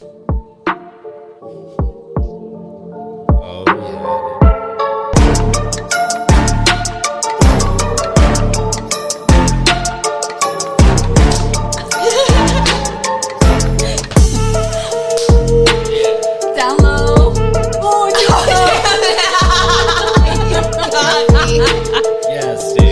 Oh, yeah. Down low. Oh, Yes, dude.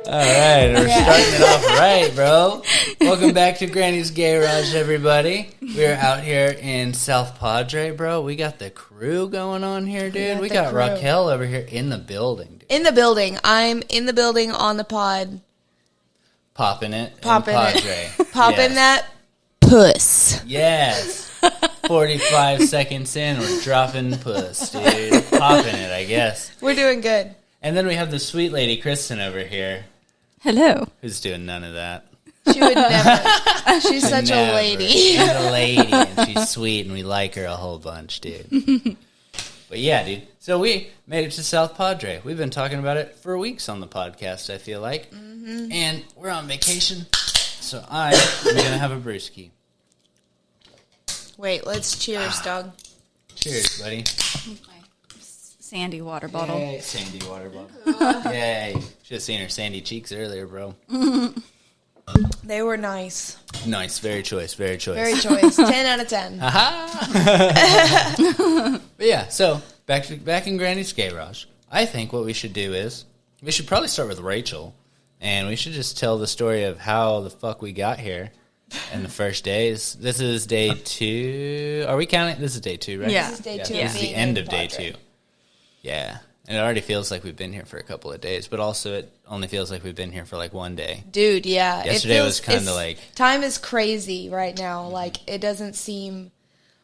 All right, we're starting it off right, bro. Welcome back to Granny's Gayrage, everybody. We're out here in South Padre, bro. We got the crew going on here, dude. We got Raquel over here in the building, dude. In the building. I'm in the building on the pod. Popping it. Popping Padre. it. Popping Yes. that puss. Yes. 45 seconds in, we're dropping puss, dude. Popping it, I guess. We're doing good. And then we have the sweet lady, Kristen, over here, hello. who's doing none of that. She would never. She's such Never. a lady. She's a lady, and she's sweet, and we like her a whole bunch, dude. But yeah, dude. So we made it to South Padre. We've been talking about it for weeks on the podcast, I feel like. Mm-hmm. And we're on vacation, so I'm going to have a brewski. Wait, let's cheers, dog. Cheers, buddy. Sandy water bottle. Yay, sandy water bottle. Yay. Should have seen her sandy cheeks earlier, bro. They were nice. Nice. Very choice. Very choice. Very choice. 10 out of 10. But yeah, so back in Granny's Gayrage. I think what we should do is we should probably start with Rachel, and we should just tell the story of how the fuck we got here. And the first days. This is day 2. Are we counting? This is day 2, right? Yeah. This is day 2. This is the being end in of day Padre. 2. Yeah. And it already feels like we've been here for a couple of days, but also it only feels like we've been here for like one day. Dude, yeah. Yesterday was kinda like- Time is crazy right now. Like, it doesn't seem...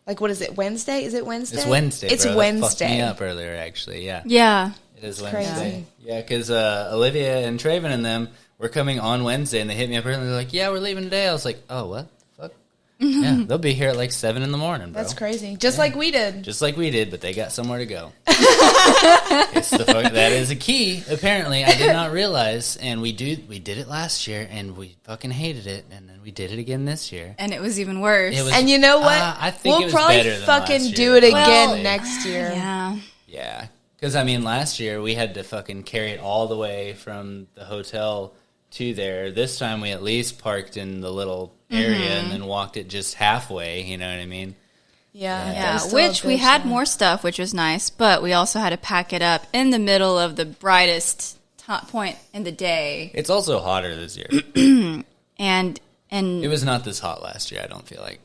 Like, what is it, Wednesday? Is it Wednesday? It's Wednesday, It's bro. Wednesday. That fucked me up earlier, actually, yeah. Yeah. It is It's Wednesday. crazy. Yeah, because Olivia and Traven and them were coming on Wednesday, and they hit me up early, and they're like, yeah, we're leaving today. I was like, oh, what? Fuck? Yeah, they'll be here at like 7 in the morning, bro. That's crazy. Just like we did. Just like we did, but they got somewhere to go. That is a key, apparently. I did not realize, and we did it last year, and we fucking hated it, and then we did it again this year. And it was even worse. It was- And you know what? I think it we'll was probably better than fucking last do year, it again honestly. next year. yeah. Yeah, because, I mean, last year we had to fucking carry it all the way from the hotel to there. This time we at least parked in the little area and then walked it just halfway, you know what I mean? Yeah. Yeah. that Yeah, was still which a we bitch, had yeah. more stuff, which was nice, but we also had to pack it up in the middle of the brightest point in the day. It's also hotter this year. And It was not this hot last year, I don't feel like.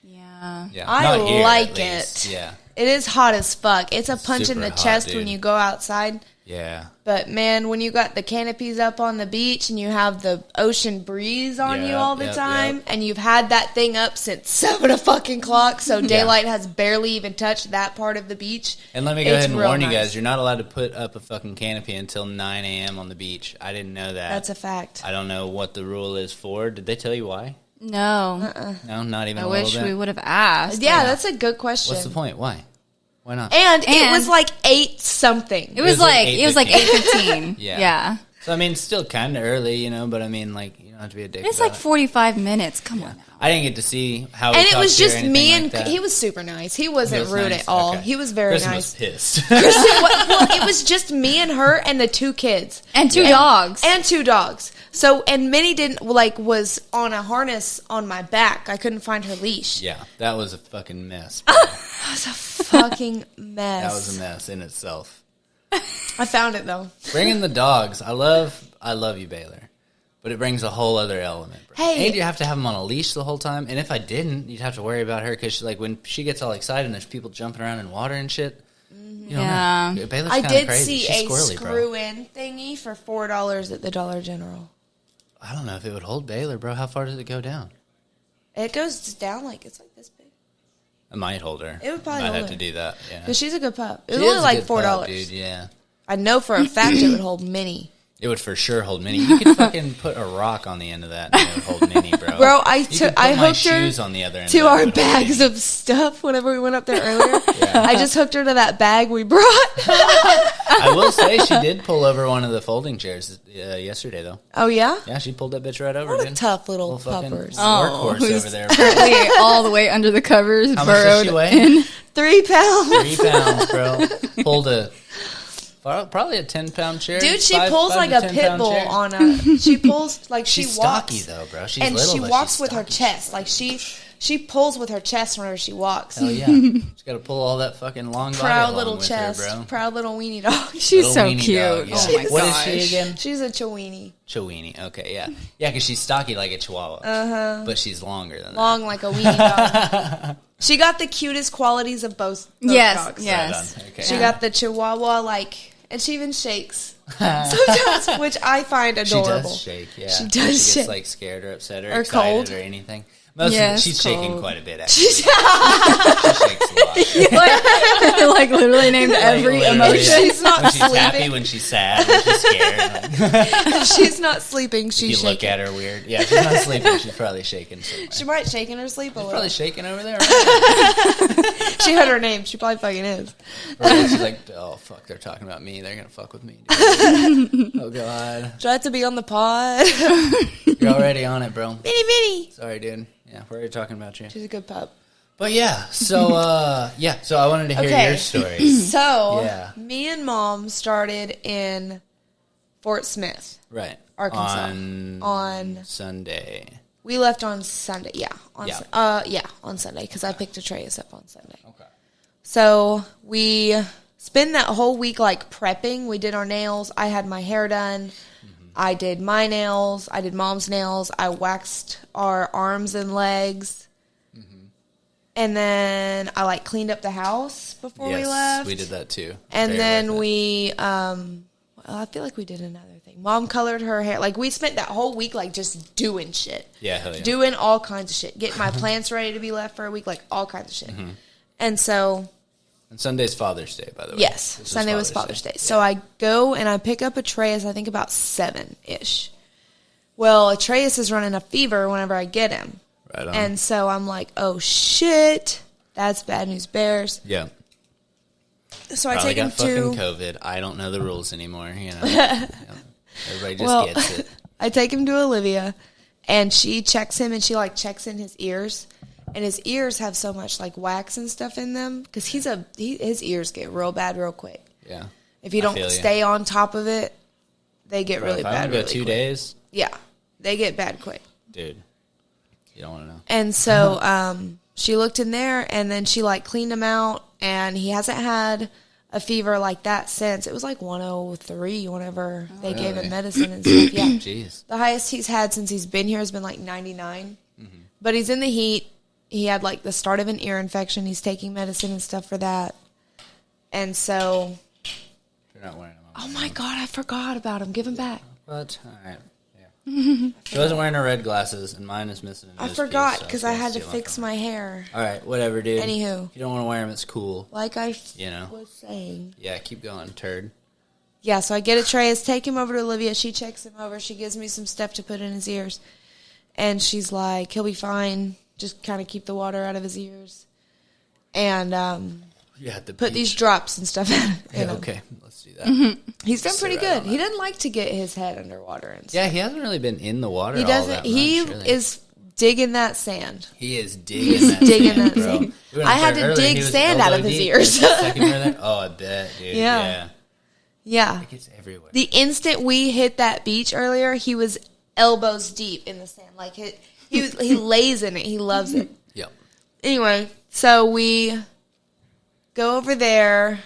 yeah. Yeah, I not here, like at least. it. Yeah, It is hot as fuck. It's a punch in Super the hot, chest dude. when you go outside. yeah. But man, when you got the canopies up on the beach and you have the ocean breeze on you Yeah, all the yep, time, yep. and you've had that thing up since 7 o'clock, so daylight has barely even touched that part of the beach. And let me go It's ahead and real warn you nice. guys, you're not allowed to put up a fucking canopy until 9 a.m. on the beach. I didn't know that. That's a fact. I don't know what the rule is for. Did they tell you why? No. No, not even I a little wish bit? we would have asked. Yeah, that's a good question. What's the point? Why? Why not? And it And- was like 8 something. It was like 8:15. 8:15. Yeah. Yeah. So, I mean, it's still kind of early, you know, but I mean, like, you don't have to be a dick It's about like it. 45 minutes. Come on now. I didn't get to see how he And it talked was to her or just anything me like and that. he was super nice. He wasn't He was rude nice? at all. Okay. He was very Kristen nice. was pissed. Well, it was just me and her and the 2 kids. And 2 dogs. And 2 dogs. So, and Minnie didn't, was on a harness on my back. I couldn't find her leash. Yeah, that was a fucking mess. It was a fucking mess. That was a mess in itself. I found it, though. Bringing the dogs, I love you, Baylor, but it brings a whole other element. Bro. Hey. And you have to have them on a leash the whole time. And if I didn't, you'd have to worry about her because, like, when she gets all excited and there's people jumping around in water and shit. You don't Yeah. know. Baylor's I kinda did crazy. see She's a squirrely, bro. screw-in thingy for $4 at the Dollar General. I don't know if it would hold Baylor, bro. How far does it go down? It goes down it's like this big. I might hold her. It would probably Might hold have her. to do that. Yeah. Because she's a good pup. It She was only is a like good $4. pup, dude. Yeah. I know for a fact it would hold Minnie. It would for sure hold Minnie. You could fucking put a rock on the end of that and it would hold Minnie, bro. Bro, I You could put hooked her shoes on the other end to of our it, it would hold bags Minnie. of stuff whenever we went up there earlier. I just hooked her to that bag we brought. I will say she did pull over one of the folding chairs yesterday, though. Oh, yeah? Yeah, she pulled that bitch right over. What a dude. tough little fucking puppers. workhorse over there, bro. Wait, all the way under the covers, How much does she burrowed weigh? in. 3 pounds. 3 pounds, bro. Pulled probably a 10-pound chair. Dude, she pulls like a pit bull on a... She pulls like she She's walks. stocky, though, bro. She's and little, she but walks she's with her stocky. chest. Like she pulls with her chest whenever she walks. Hell yeah. She's got to pull all that fucking long body Proud along little with chest. her, bro. Proud little weenie dog. She's Little so weenie cute. dog, yeah. Oh my What gosh. is she again? She's a chiweenie. Chiweenie. Okay, yeah. Yeah, because she's stocky like a chihuahua. Uh-huh. But she's longer than Long like a weenie dog. She got the cutest qualities of both Yes, dogs. yes. Right on. Okay. She got the chihuahua, and she even shakes sometimes, which I find adorable. She does shake, yeah. She does She gets, shake. like, scared or upset or Or excited cold. or anything. Mostly, Yes, she's cold. shaking quite a bit, actually. she shakes a lot. like literally named every Literally, emotion. She's not when she's happy, sleeping. when she's sad, when she's scared. Like, She's not sleeping. if She's you look shaking. at her weird. Yeah, she's not sleeping. She's probably shaking somewhere. She might shake in her sleep a little. Probably shaking over there. Right? She heard her name. She probably fucking is. Right? She's like, oh, fuck, they're talking about me. They're going to fuck with me. Dude. Oh, God. Do I have to be on the pod? You're already on it, bro. Minnie. Sorry, dude. Yeah, we're already talking about you. She's a good pup. But yeah, so so I wanted to hear Okay. your story. So, Yeah. me and Mom started in Fort Smith, Right. Arkansas. On Sunday. We left on Sunday. Yeah. On Sunday, because I picked Atreus up on Sunday. Okay. So, we spent that whole week, prepping. We did our nails. I had my hair done. I did my nails. I did Mom's nails. I waxed our arms and legs. And then I cleaned up the house before we left. We did that too. And Very then worth it. we, I feel like we did another thing. Mom colored her hair. We spent that whole week just doing shit. Yeah, hell yeah. Doing all kinds of shit. Getting my plants ready to be left for a week. All kinds of shit. And so, And Sunday's Father's Day, by the way. yes, This Sunday was Father's Day. So I go and I pick up Atreus, I think about 7-ish. Well, Atreus is running a fever whenever I get him. Right on. And so I'm like, oh shit, that's bad news bears. Yeah. So I Probably take him got fucking to, COVID. I don't know the rules anymore, Yeah. Everybody just gets it. I take him to Olivia and she checks him and she checks in his ears. And his ears have so much wax and stuff in them because his ears get real bad real quick. Yeah. If you I feel don't you. stay on top of it, they get Bro, really if I bad. only go Really 2 quick. days, Yeah, they get bad quick. dude, you don't want to know. And so she looked in there and then she cleaned him out and he hasn't had a fever like that since. It was 103 whenever they gave him Really? medicine and stuff. Yeah. Jeez. The highest he's had since he's been here has been 99. But he's in the heat. He had the start of an ear infection. He's taking medicine and stuff for that. And so, You're not wearing them. oh my God, I forgot about him. Give him back. But, all right. Yeah. She wasn't wearing her red glasses, and mine is missing a I nose forgot piece, so because was I gonna had to steal fix from my hair. her. All right, whatever, dude. Anywho. If you don't want to wear them, it's cool. Like I You know. was saying. Yeah, keep going, turd. Yeah, so I get Atreus, take him over to Olivia. She checks him over. She gives me some stuff to put in his ears. And she's like, he'll be fine. Just kind of keep the water out of his ears. And Yeah, the put beach. these drops and stuff in Yeah, him. okay, let's do that. He's done Sit pretty right good. on He that. doesn't like to get his head underwater and stuff. Yeah, he hasn't really been in the water. He all doesn't. that He much, really. is digging that sand. He is digging that digging sand, that bro. sand. We went I up had there to earlier, dig he was sand out elbow of his deep. ears. The second we were there, oh, I bet, dude. Yeah. Yeah. It gets everywhere. The instant we hit that beach earlier, he was elbows deep in the sand. He lays in it. He loves it. Yep. Anyway, so we go over there,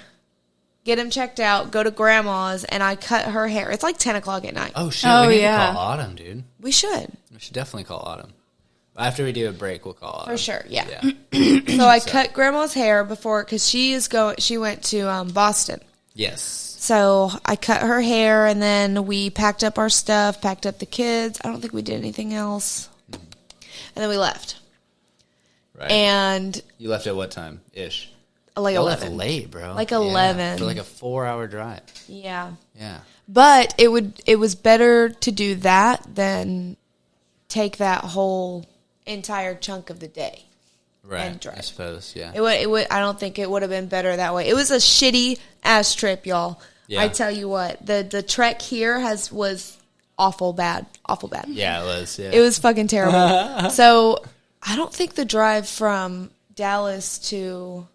get him checked out, go to Grandma's, and I cut her hair. It's 10 o'clock at night. Oh, shit. Oh, We need yeah. to call Autumn, dude. We should. We should definitely call Autumn. After we do a break, we'll call Autumn. For sure, yeah. Yeah. So I cut Grandma's hair before, because she went to Boston. Yes. So I cut her hair, and then we packed up our stuff, packed up the kids. I don't think we did anything else. And then we left. Right. And You left at what time? Ish. like You left 11. late, bro. Like Yeah, 11. for a 4-hour drive. Yeah. Yeah. But it was better to do that than take that whole entire chunk of the day. Right. And drive. I suppose, yeah. It would I don't think it would have been better that way. It was a shitty ass trip, y'all. Yeah. I tell you what, the trek here was awful bad. Yeah, it was. Yeah. It was fucking terrible. So I don't think the drive from Dallas to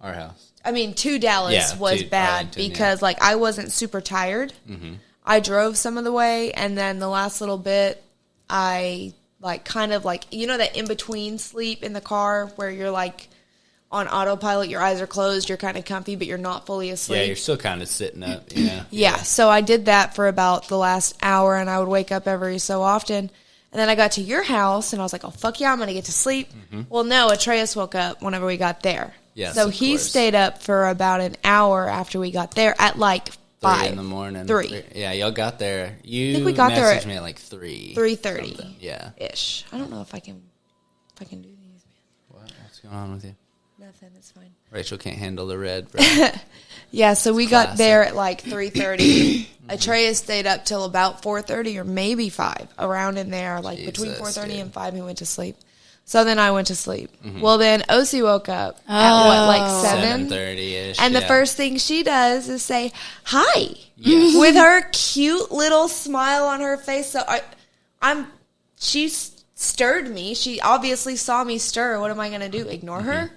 our house. to Dallas was bad Arlington, because like I wasn't super tired. Mm-hmm. I drove some of the way, and then the last little bit, I like kind of like that in between sleep in the car where you're like on autopilot, your eyes are closed, you're kind of comfy, but you're not fully asleep. Yeah, you're still kind of sitting up. Yeah, so I did that for about the last hour, and I would wake up every so often. And then I got to your house, and I was like, oh, fuck yeah, I'm going to get to sleep. Mm-hmm. Well, no, Atreus woke up whenever we got there. Yes, so he stayed up for about an hour after we got there at like 5 in the morning. 3. Yeah, y'all got there. You I think we got there at me at like 3. 3:30. Yeah. Ish. I don't know if I can do these, man. What's going on with you? Nothing, it's fine. Rachel can't handle the red, bro. Yeah, so we got there at like 3:30. Atreus stayed up till about 4:30 or maybe 5, around in there, like between 4:30 and 5 he went to sleep. So then I went to sleep. Mm-hmm. Well, then Osi woke up at what, like 7? 7:30ish. And the first thing she does is say, hi, with her cute little smile on her face. So she stirred me. She obviously saw me stir. What am I going to do? Ignore her?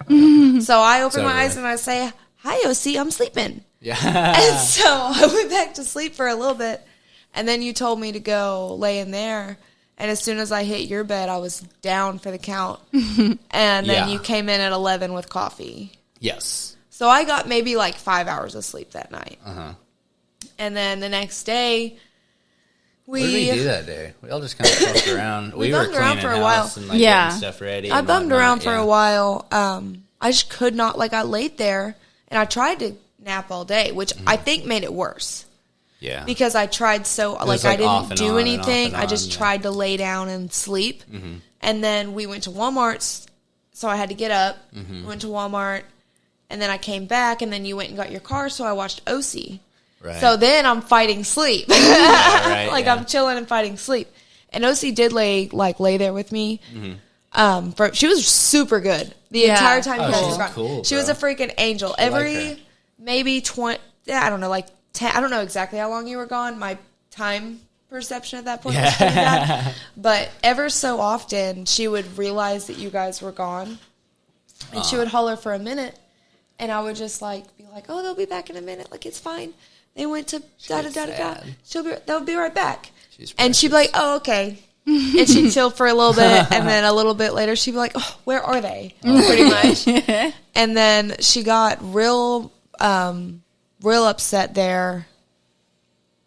So I open my eyes and I say, hi, Osi, I'm sleeping. Yeah. And so I went back to sleep for a little bit. And then you told me to go lay in there. And as soon as I hit your bed, I was down for the count. And then you came in at 11 with coffee. Yes. So I got maybe like 5 hours of sleep that night. Uh-huh. And then the next day, what did we do that day? We all just kind of fucked around. We were bummed around cleaning for a while. house and like getting stuff ready. I bummed around for a while. I just could not, like I laid there and I tried to nap all day, which I think made it worse. Yeah. Because I tried I didn't do anything. I just tried to lay down and sleep. Mm-hmm. And then we went to Walmart, so I had to get up. Mm-hmm. Went to Walmart, and then I came back, and then you went and got your car, so I watched OC. Right. So then I'm fighting sleep. I'm chilling and fighting sleep. And OC did lay there with me. Mm-hmm. She was super good the entire time you guys were gone. Cool, she was a freaking angel. Maybe 20, I don't know, like 10, I don't know exactly how long you were gone. My time perception at that point was pretty bad. But ever so often, she would realize that you guys were gone. And she would holler for a minute. And I would just be like, oh, they'll be back in a minute. Like, it's fine. They went to da-da-da-da-da. They'll be right back. And she'd be like, oh, okay. And she'd chill for a little bit. And then a little bit later, she'd be like, oh, where are they? Pretty much. And then she got real upset there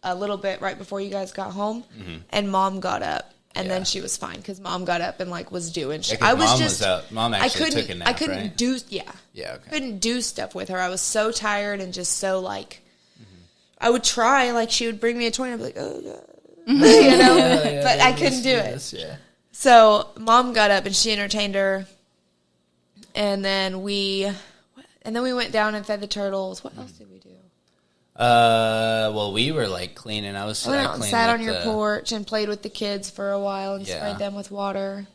a little bit right before you guys got home. Mm-hmm. And Mom got up. And then she was fine because Mom got up and was doing shit. I was just Mom actually took a nap. I couldn't do okay. Couldn't do stuff with her. I was so tired and just so I would try, she would bring me a toy and I'd be like, oh god. But I couldn't do it. So Mom got up and she entertained her. And then we went down and fed the turtles. What else did we do? Well, we were cleaning. I went out and sat on your porch and played with the kids for a while and sprayed them with water.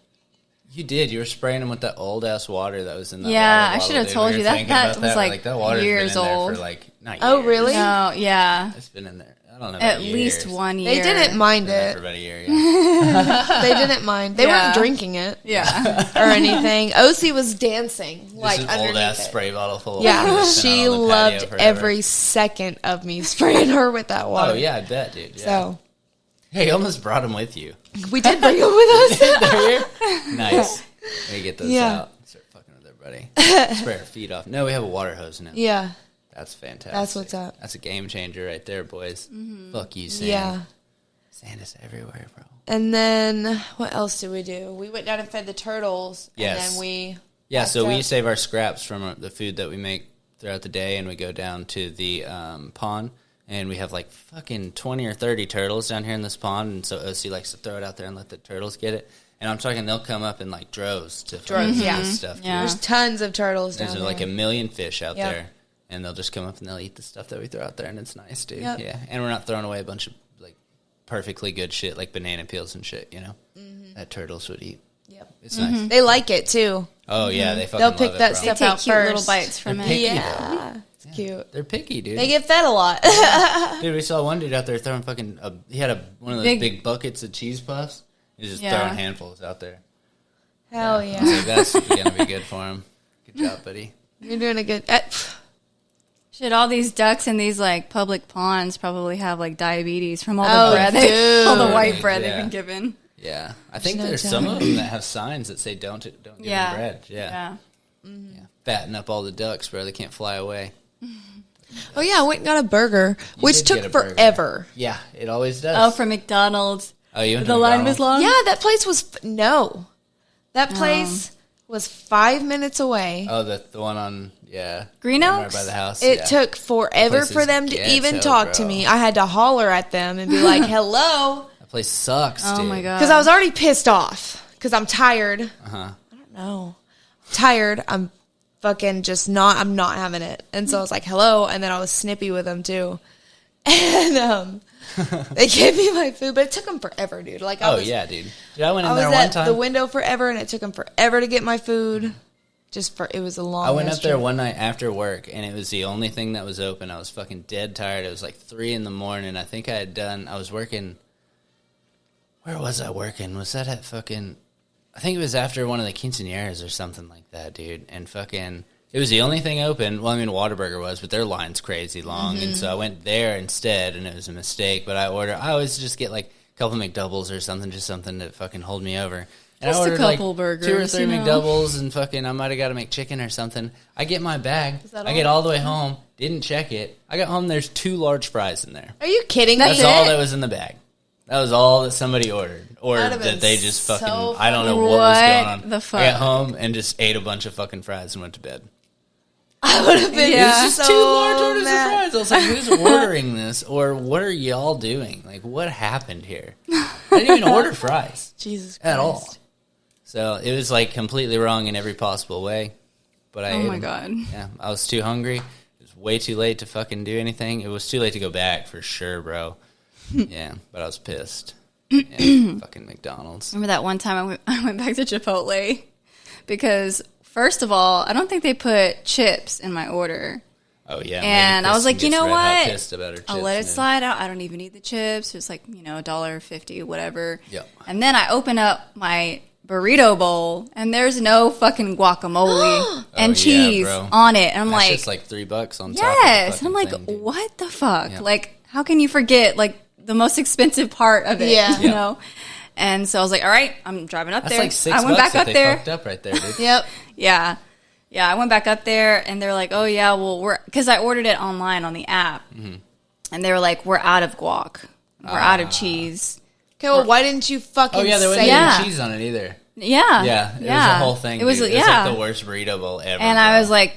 You did. You were spraying them with that old ass water that was in that. Yeah, I should have told you that. That was that years old. For not years. Oh, really? No, yeah. It's been in there. I don't know. At least 1 year. They didn't mind it. For about a year. Yeah. They didn't mind. They weren't drinking it. Yeah. Or anything. OC was dancing an old ass spray bottle full. Yeah, she loved every second of me spraying her with that water. Oh yeah, I bet, dude. Yeah. So, hey, you almost brought them with you. We did bring them with us. Nice. We get those out. Start fucking with everybody. Spray our feet off. No, we have a water hose now. Yeah. That's fantastic. That's what's up. That's a game changer right there, boys. Mm-hmm. Fuck you, sand. Yeah. Sand is everywhere, bro. And then, what else did we do? We went down and fed the turtles. Yes. And then we... Yeah, so we save our scraps from the food that we make throughout the day, and we go down to the pond, and we have fucking 20 or 30 turtles down here in this pond, and so OC likes to throw it out there and let the turtles get it. And I'm talking, they'll come up in droves to stuff. Yeah. There's tons of turtles down there. There's a million fish out there. And they'll just come up and they'll eat the stuff that we throw out there, and it's nice, dude. Yep. Yeah, and we're not throwing away a bunch of perfectly good shit like banana peels and shit, that turtles would eat. Yep, it's nice. They like it too. Oh yeah, they fucking they'll pick love that it, stuff they out take cute first. little bites from it. Yeah, cute. They're picky, dude. They get fed a lot. Dude, we saw one dude out there throwing fucking... he had one of those big buckets of cheese puffs. He was just throwing handfuls out there. Hell yeah. I was like, that's going to be good for him. Good job, buddy. You're doing a good... Shit, all these ducks in these, like, public ponds probably have, like, diabetes from all the bread, all the white bread they've been given. Yeah. I think there's some of them that have signs that say don't give them bread. Yeah. Mm-hmm. Fatten up all the ducks, bro. They can't fly away. Oh, yeah, I went and got a burger, which took forever. Yeah, it always does. Oh, from McDonald's. Oh, you went to McDonald's? Line was long? Yeah, that place was... No. That place was 5 minutes away. Oh, the one on... Yeah. Green Oaks? Right by the house. It took forever for them to even talk to me. I had to holler at them and be like, hello. That place sucks, dude. Oh, my God. Because I was already pissed off. Because I'm tired. Uh-huh. I don't know. I'm tired. I'm fucking just not... I'm not having it. And so I was like, hello. And then I was snippy with them, too. And they gave me my food. But it took them forever, dude. Like, yeah, dude. Dude, I went in there one time. I was at the window forever, and it took them forever to get my food. It was a long... I went up there one night after work, and it was the only thing that was open. I was fucking dead tired. It was like 3 in the morning. I think I was working... Where was I working? Was that at fucking... I think it was after one of the quinceañeras or something like that, dude. And fucking... It was the only thing open. Well, I mean, Whataburger was, but their line's crazy long. And so I went there instead, and it was a mistake. But I always just get like a couple McDoubles or something, just something to fucking hold me over. And just I ordered a couple like burgers, 2 or 3 McDoubles, and fucking I might have got to make chicken or something. I get my bag. I get all the way home. Didn't check it. I got home. There's 2 large fries in there. Are you kidding? That's all that was in the bag. That was all that somebody ordered, or that they just fucking. I don't know what was going on. The fuck? I got home and just ate a bunch of fucking fries and went to bed. I would have been. It was just 2 large orders of fries. I was like, "Who's ordering this? Or what are y'all doing? Like, what happened here?" I didn't even order fries. Jesus Christ. At all. So it was like completely wrong in every possible way. But I ate them. God. Yeah, I was too hungry. It was way too late to fucking do anything. It was too late to go back for sure, bro. Yeah, but I was pissed. Yeah, fucking McDonald's. Remember that one time I went back to Chipotle because first of all, I don't think they put chips in my order. Oh yeah, and I was like, you know what? I'll let it slide out. I don't even need the chips. It's like $1.50, whatever. Yep. And then I open up my burrito bowl, and there's no fucking guacamole and cheese on it. And I'm like, just like $3 on top. Yes, and I'm like, what the fuck? Yep. Like, how can you forget like the most expensive part of it? Yeah, you know. And so I was like, all right, I'm driving up there. That's like $6 I went back up there. Fucked up right there, dude. Yep. Yeah. Yeah, I went back up there, and they're like, oh, yeah, well, because I ordered it online on the app, and they were like, we're out of guac. We're out of cheese. Okay, well, why didn't you fucking say there wasn't any cheese on it either. Yeah. Yeah, it was a whole thing, It was like the worst burrito bowl ever. And I was like,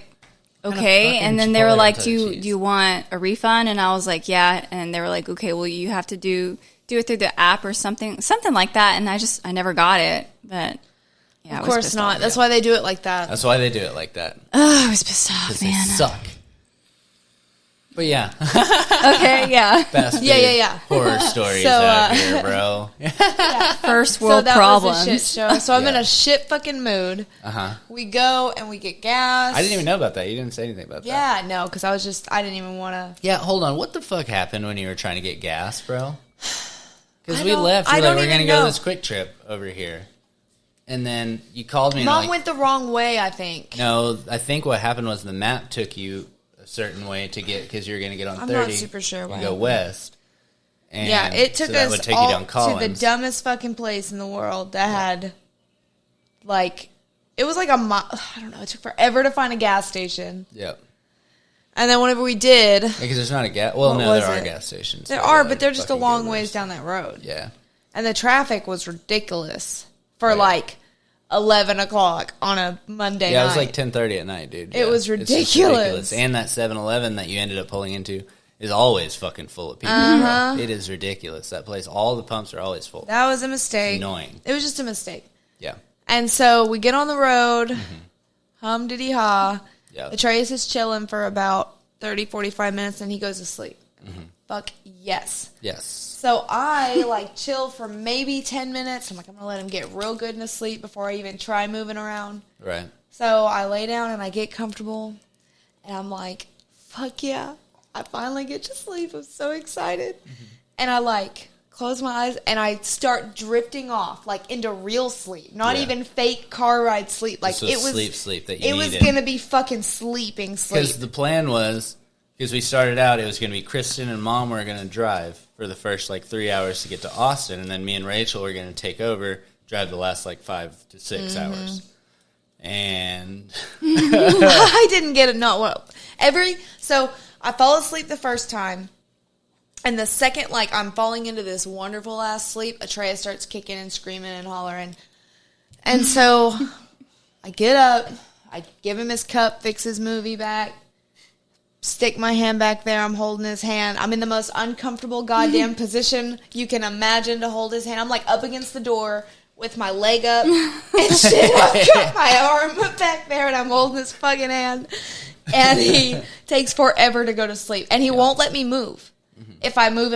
okay, and then they were like, do you want a refund? And I was like, yeah, and they were like, okay, well, you have to do it through the app or something like that, and I never got it, but... Yeah, of course not. That's why they do it like that. That's why they do it like that. Oh, I was pissed off, man. They suck. But yeah. Okay, yeah. Fast food horror stories out here, bro. First world problems. That was a shit show. So I'm in a shit fucking mood. Uh-huh. We go and we get gas. I didn't even know about that. You didn't say anything about that. Yeah, no, because I didn't even want to. Yeah, hold on. What the fuck happened when you were trying to get gas, bro? Because we left. You're like, we're going to go to this quick trip over here. And then you called me. Mom went the wrong way, I think. No, I think what happened was the map took you a certain way to get, because you're going to get on 30. I'm not super sure why. Go west. And yeah, it took us would take all you down Collins. to the dumbest fucking place in the world that had, like, it was like I don't know, it took forever to find a gas station. Yep. And then whenever we did... Because there's not a gas... Well, no, there are gas stations. There are, but they're just a long ways down that road. Yeah. And the traffic was ridiculous. For like 11 o'clock on a Monday night. Yeah, it was like 10:30 at night, dude. It was ridiculous. And that 7-Eleven that you ended up pulling into is always fucking full of people. It is ridiculous. That place, all the pumps are always full. That was a mistake. It's annoying. It was just a mistake. Yeah. And so we get on the road, hum-diddy-ha. Yep. Atreus is chilling for about 30, 45 minutes, and he goes to sleep. Fuck yes. Yes. So I, like, chill for maybe 10 minutes. I'm like, I'm going to let him get real good into sleep before I even try moving around. Right. So I lay down and I get comfortable. And I'm like, fuck yeah. I finally get to sleep. I'm so excited. And I like close my eyes and I start drifting off like into real sleep. Not even fake car ride sleep. Like it was sleep that you needed. It was going to be fucking sleeping sleep. Because the plan was, because we started out, it was going to be Kristen and Mom were going to drive for the first like 3 hours to get to Austin. And then me and Rachel were going to take over, drive the last like 5 to 6 hours. And I didn't get it. Not what so I fall asleep the first time, and the second like I'm falling into this wonderful ass sleep, Atreus starts kicking and screaming and hollering, and so I get up, I give him his cup, fix his movie back, stick my hand back there. I'm holding his hand. I'm in the most uncomfortable goddamn position you can imagine to hold his hand. I'm like up against the door with my leg up and shit. I've got my arm back there and I'm holding his fucking hand. And he takes forever to go to sleep. And he won't let me move. If I move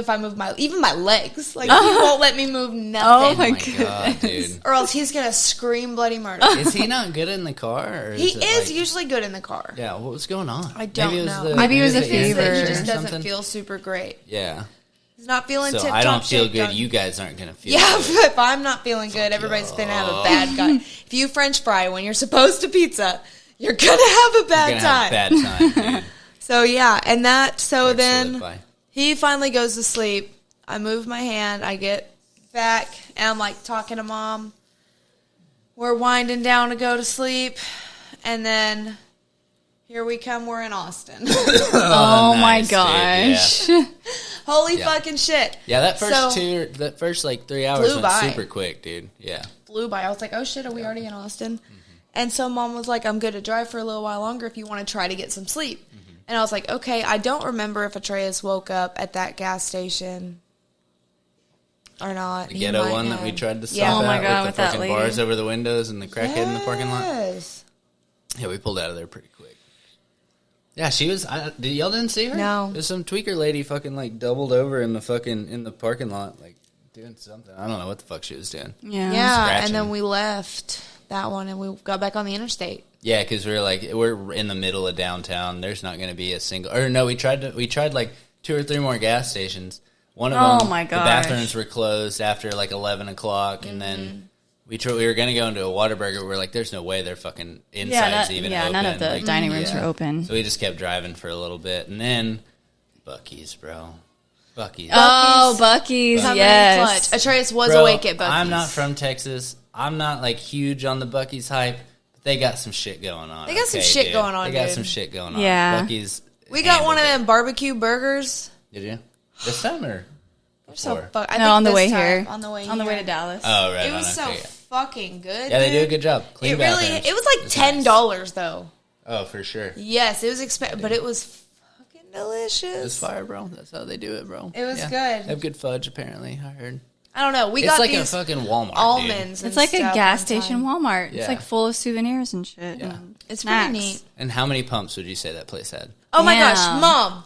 even my legs. Like, he won't let me move nothing. Oh my God, dude. Or else he's going to scream bloody murder. Is he not good in the car? Or He is like, usually good in the car. Yeah, what was going on? I don't know. Maybe it was a fever. He just or doesn't something? feel super great. Yeah. He's not feeling So tip-top I don't feel shape, good. You guys aren't going to feel Yeah, good. if I'm not feeling good, everybody's going to have a bad guy. If you French fry when you're supposed to pizza, you're going to have a bad time. Have a bad time, dude. So, yeah, and that, so Works then he finally goes to sleep. I move my hand. I get back, and I'm, like, talking to Mom. We're winding down to go to sleep, and then here we come. We're in Austin. Oh, nice, my gosh. Dude, Holy fucking shit. Yeah, that first like 3 hours Flew went by. super quick, dude. Yeah. Flew by. I was like, oh shit, are we already in Austin? And so Mom was like, I'm good to drive for a little while longer if you want to try to get some sleep. And I was like, okay. I don't remember if Atreus woke up at that gas station or not. The ghetto one that we tried to stop Yeah. Oh my at God, with the with that fucking lady. bars over the windows and the crackhead in the parking lot. Yes. Yeah, we pulled out of there pretty quick. Yeah, she was. Y'all didn't see her? No. There's some tweaker lady fucking like doubled over in the parking lot, like doing something. I don't know what the fuck she was doing. Yeah, Scratching. and then we left that one and we got back on the interstate. Yeah, because we're in the middle of downtown. There's not going to be a single. Or no, we tried like 2 or 3 more gas stations. One of them, my the gosh. bathrooms were closed after like 11 o'clock, and then we were going to go into a Whataburger. We're like, there's no way their fucking inside's even open. None of the Like, dining rooms were open. So we just kept driving for a little bit, and then Buc-ee's, bro. Buc-ee's. Oh, Buc-ee's, Coming in yes. clutch. Atreus was Bro, awake at Buc-ee's. I'm not from Texas. I'm not like huge on the Buc-ee's hype, but they got some shit going on. They got some shit going on, They got dude. some shit going on. Yeah. Buc-ee's. We got one of handled them barbecue burgers. it. Did you? This time or So before? I No, think on the this way time, here. On the way to Dallas. Oh, right. It was so okay. fucking good. Yeah, they do a dude. good job. Clean It really. bathrooms. It was like It's $10 nice. though. Oh, for sure. Yes, it was expensive, but it was fucking delicious. It's fire, bro. That's how they do it, bro. It was Yeah. good. They have good fudge, apparently. I heard. I don't know. We It's got like these a fucking Walmart. almonds. It's and like a stuff gas one station time. Walmart. Yeah. It's like full of souvenirs and shit. Yeah. and It's snacks. pretty neat. Dude. And how many pumps would you say that place had? Oh my Yeah. gosh, Mom.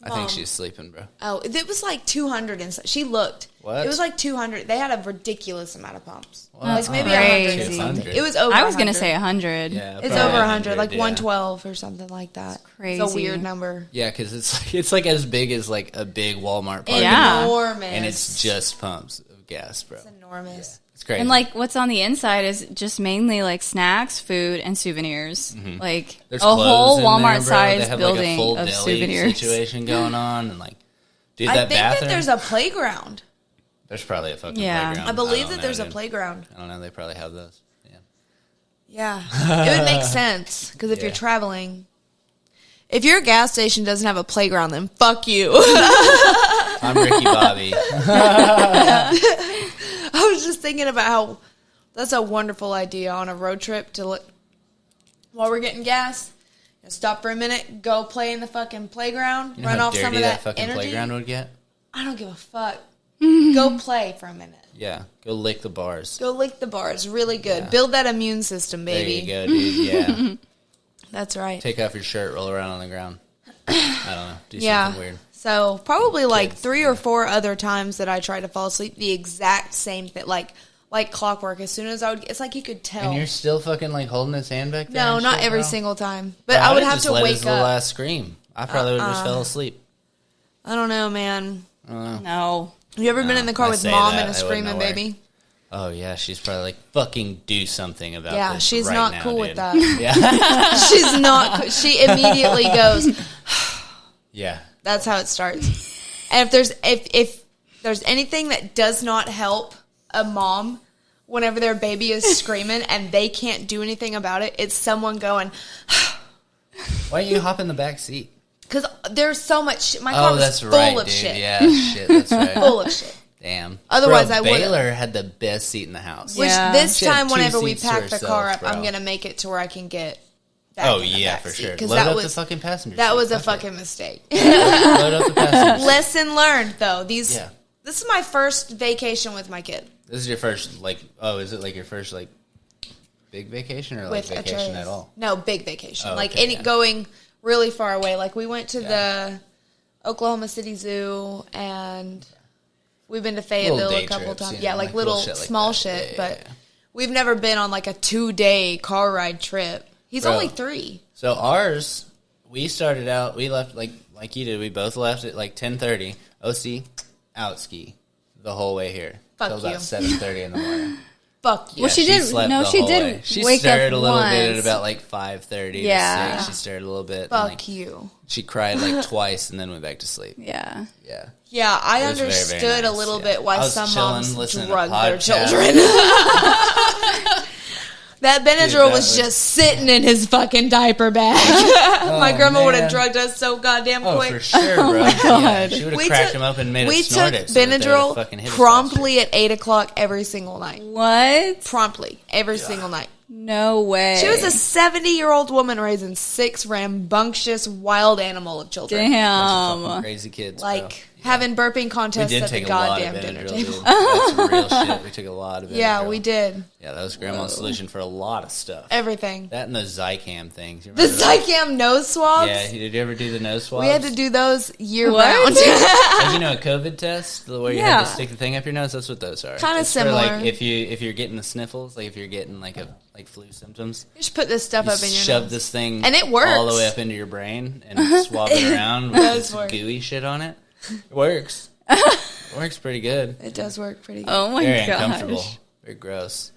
I think she's sleeping, bro. Oh, it was like 200 and she looked. What? It was like 200. They had a ridiculous amount of pumps. What? Like maybe Crazy. 100 or something. 200. It was over I was going to 100. say 100. Yeah, It's probably over 100, like yeah. 112 or something like that. It's crazy. a weird number. Yeah, because it's like as big as like a big Walmart parking Yeah. lot, Enormous. and it's just pumps of gas, bro. It's enormous. It's crazy. And like what's on the inside is just mainly like snacks, food, and souvenirs. Like There's a clothes whole in there, bro. Walmart They size have building like a full of deli souvenirs. situation going on, and like, dude, I that think bathroom. that there's a playground. There's probably a fucking Yeah. playground. I believe don't that know, there's a dude. playground. I don't know. They probably have those. Yeah. It would make sense because if you're Yeah. traveling, if your gas station doesn't have a playground, then fuck you. I'm Ricky Bobby. I was just thinking about how that's a wonderful idea on a road trip to while we're getting gas, stop for a minute, go play in the fucking playground, You know run how off dirty some of that fucking energy. playground would get? I don't give a fuck. Go play for a minute. Yeah, go lick the bars. Go lick the bars. Really good. Yeah. Build that immune system, baby. There you go, dude. Yeah. That's right. Take off your shirt, roll around on the ground. I don't know. Do Yeah. something weird. So probably like Kids, 3 or 4 other times that I tried to fall asleep, the exact same thing. Like like clockwork. As soon as I would, it's like you could tell. And you're still fucking like holding his hand back there? No, and not shit, every bro? single time. But Bro, I would I'd have just to let wake his little up. ass scream. I probably would have just fell asleep. I don't know, man. No. Have you ever been in the car I with say mom that, and a I wouldn't screaming know where. baby? Oh, yeah, she's probably like, fucking do something about Yeah, this she's right not now, cool with dude. that. Yeah. She's not. She immediately goes. Yeah. That's how it starts. And if there's anything that does not help a mom whenever their baby is screaming and they can't do anything about it, it's someone going. Why don't you hop in the back seat? Because there's so much shit. My car was that's full right, of dude. shit. Yeah, shit, that's right. Full of shit. Damn. Otherwise, bro, I would've- Baylor had the best seat in the house. Which Yeah. this She had time, two whenever we seats to pack the car herself, up, bro. I'm going to make it to where I can get back Oh, in the yeah, back for seat, sure. 'cause Load that up was, the fucking passenger that seat. was a Fuck fucking mistake. it. Load up the passenger seat. Lesson learned, though. Yeah. This is my first vacation with my kid. This is your first, like, is it like your first, like, big vacation or, like, With vacation Atreus. at all? No, big vacation. Oh, like, okay, yeah. going really far away. Like, we went to the Oklahoma City Zoo, and we've been to Fayetteville Little a day couple trips, times. you know, Yeah, like little shit like small that. shit. Yeah, but yeah. we've never been on, like, a 2-day car ride trip. He's Bro. only 3. So ours, we started out, we left, like you did, we both left at, like, 10:30. OC, out ski the whole way here. Fuck Till about you. 7:30 in the morning. Fuck you. Well, she did- slept no, the she whole did way. She wake stirred up a little bit at once. about like 5:30. Yeah. to 6. She stirred a little bit. and, Fuck like, you. She cried like twice and then went back to sleep. Yeah. Yeah. Yeah, I It was very, very understood a nice, little yeah. bit why I was some chilling, moms listening to drug their podcasts. children. That Benadryl Dude, that was was- just sitting in his fucking diaper bag. My grandma would have man. drugged us so goddamn Oh, quick. for sure, bro. my Yeah, God. she would have cracked him up and made we it snort took it. so that they would've Benadryl fucking hit us promptly at 8 o'clock every single night. What? Promptly. Every single night. No way. She was a 70-year-old woman raising 6 rambunctious wild animal of children. faster. Damn. Fucking crazy kids, Like, bro. having burping We contests did at the take a lot of goddamn dinner Benadryl, table. dude. That's some real shit. We took a lot of Benadryl. Yeah, we did. Yeah, that was Grandma's solution for a lot of stuff. Everything. That and the Zicam things. You The remember those? Zycam nose swabs? Yeah, did you ever do the nose swabs? We had to do those year What? round. Like, you know, a COVID test where you had Yeah. to stick the thing up your nose. That's what those are. Kinda It's for, similar. like if you're getting the sniffles, like if you're getting like flu symptoms, You just put this stuff you up in your shove nose. this thing And it works. all the way up into your brain and swab it around with does this work. gooey shit on it. It works. It works pretty good. It does work pretty good. Oh my Very gosh. uncomfortable. Very gross.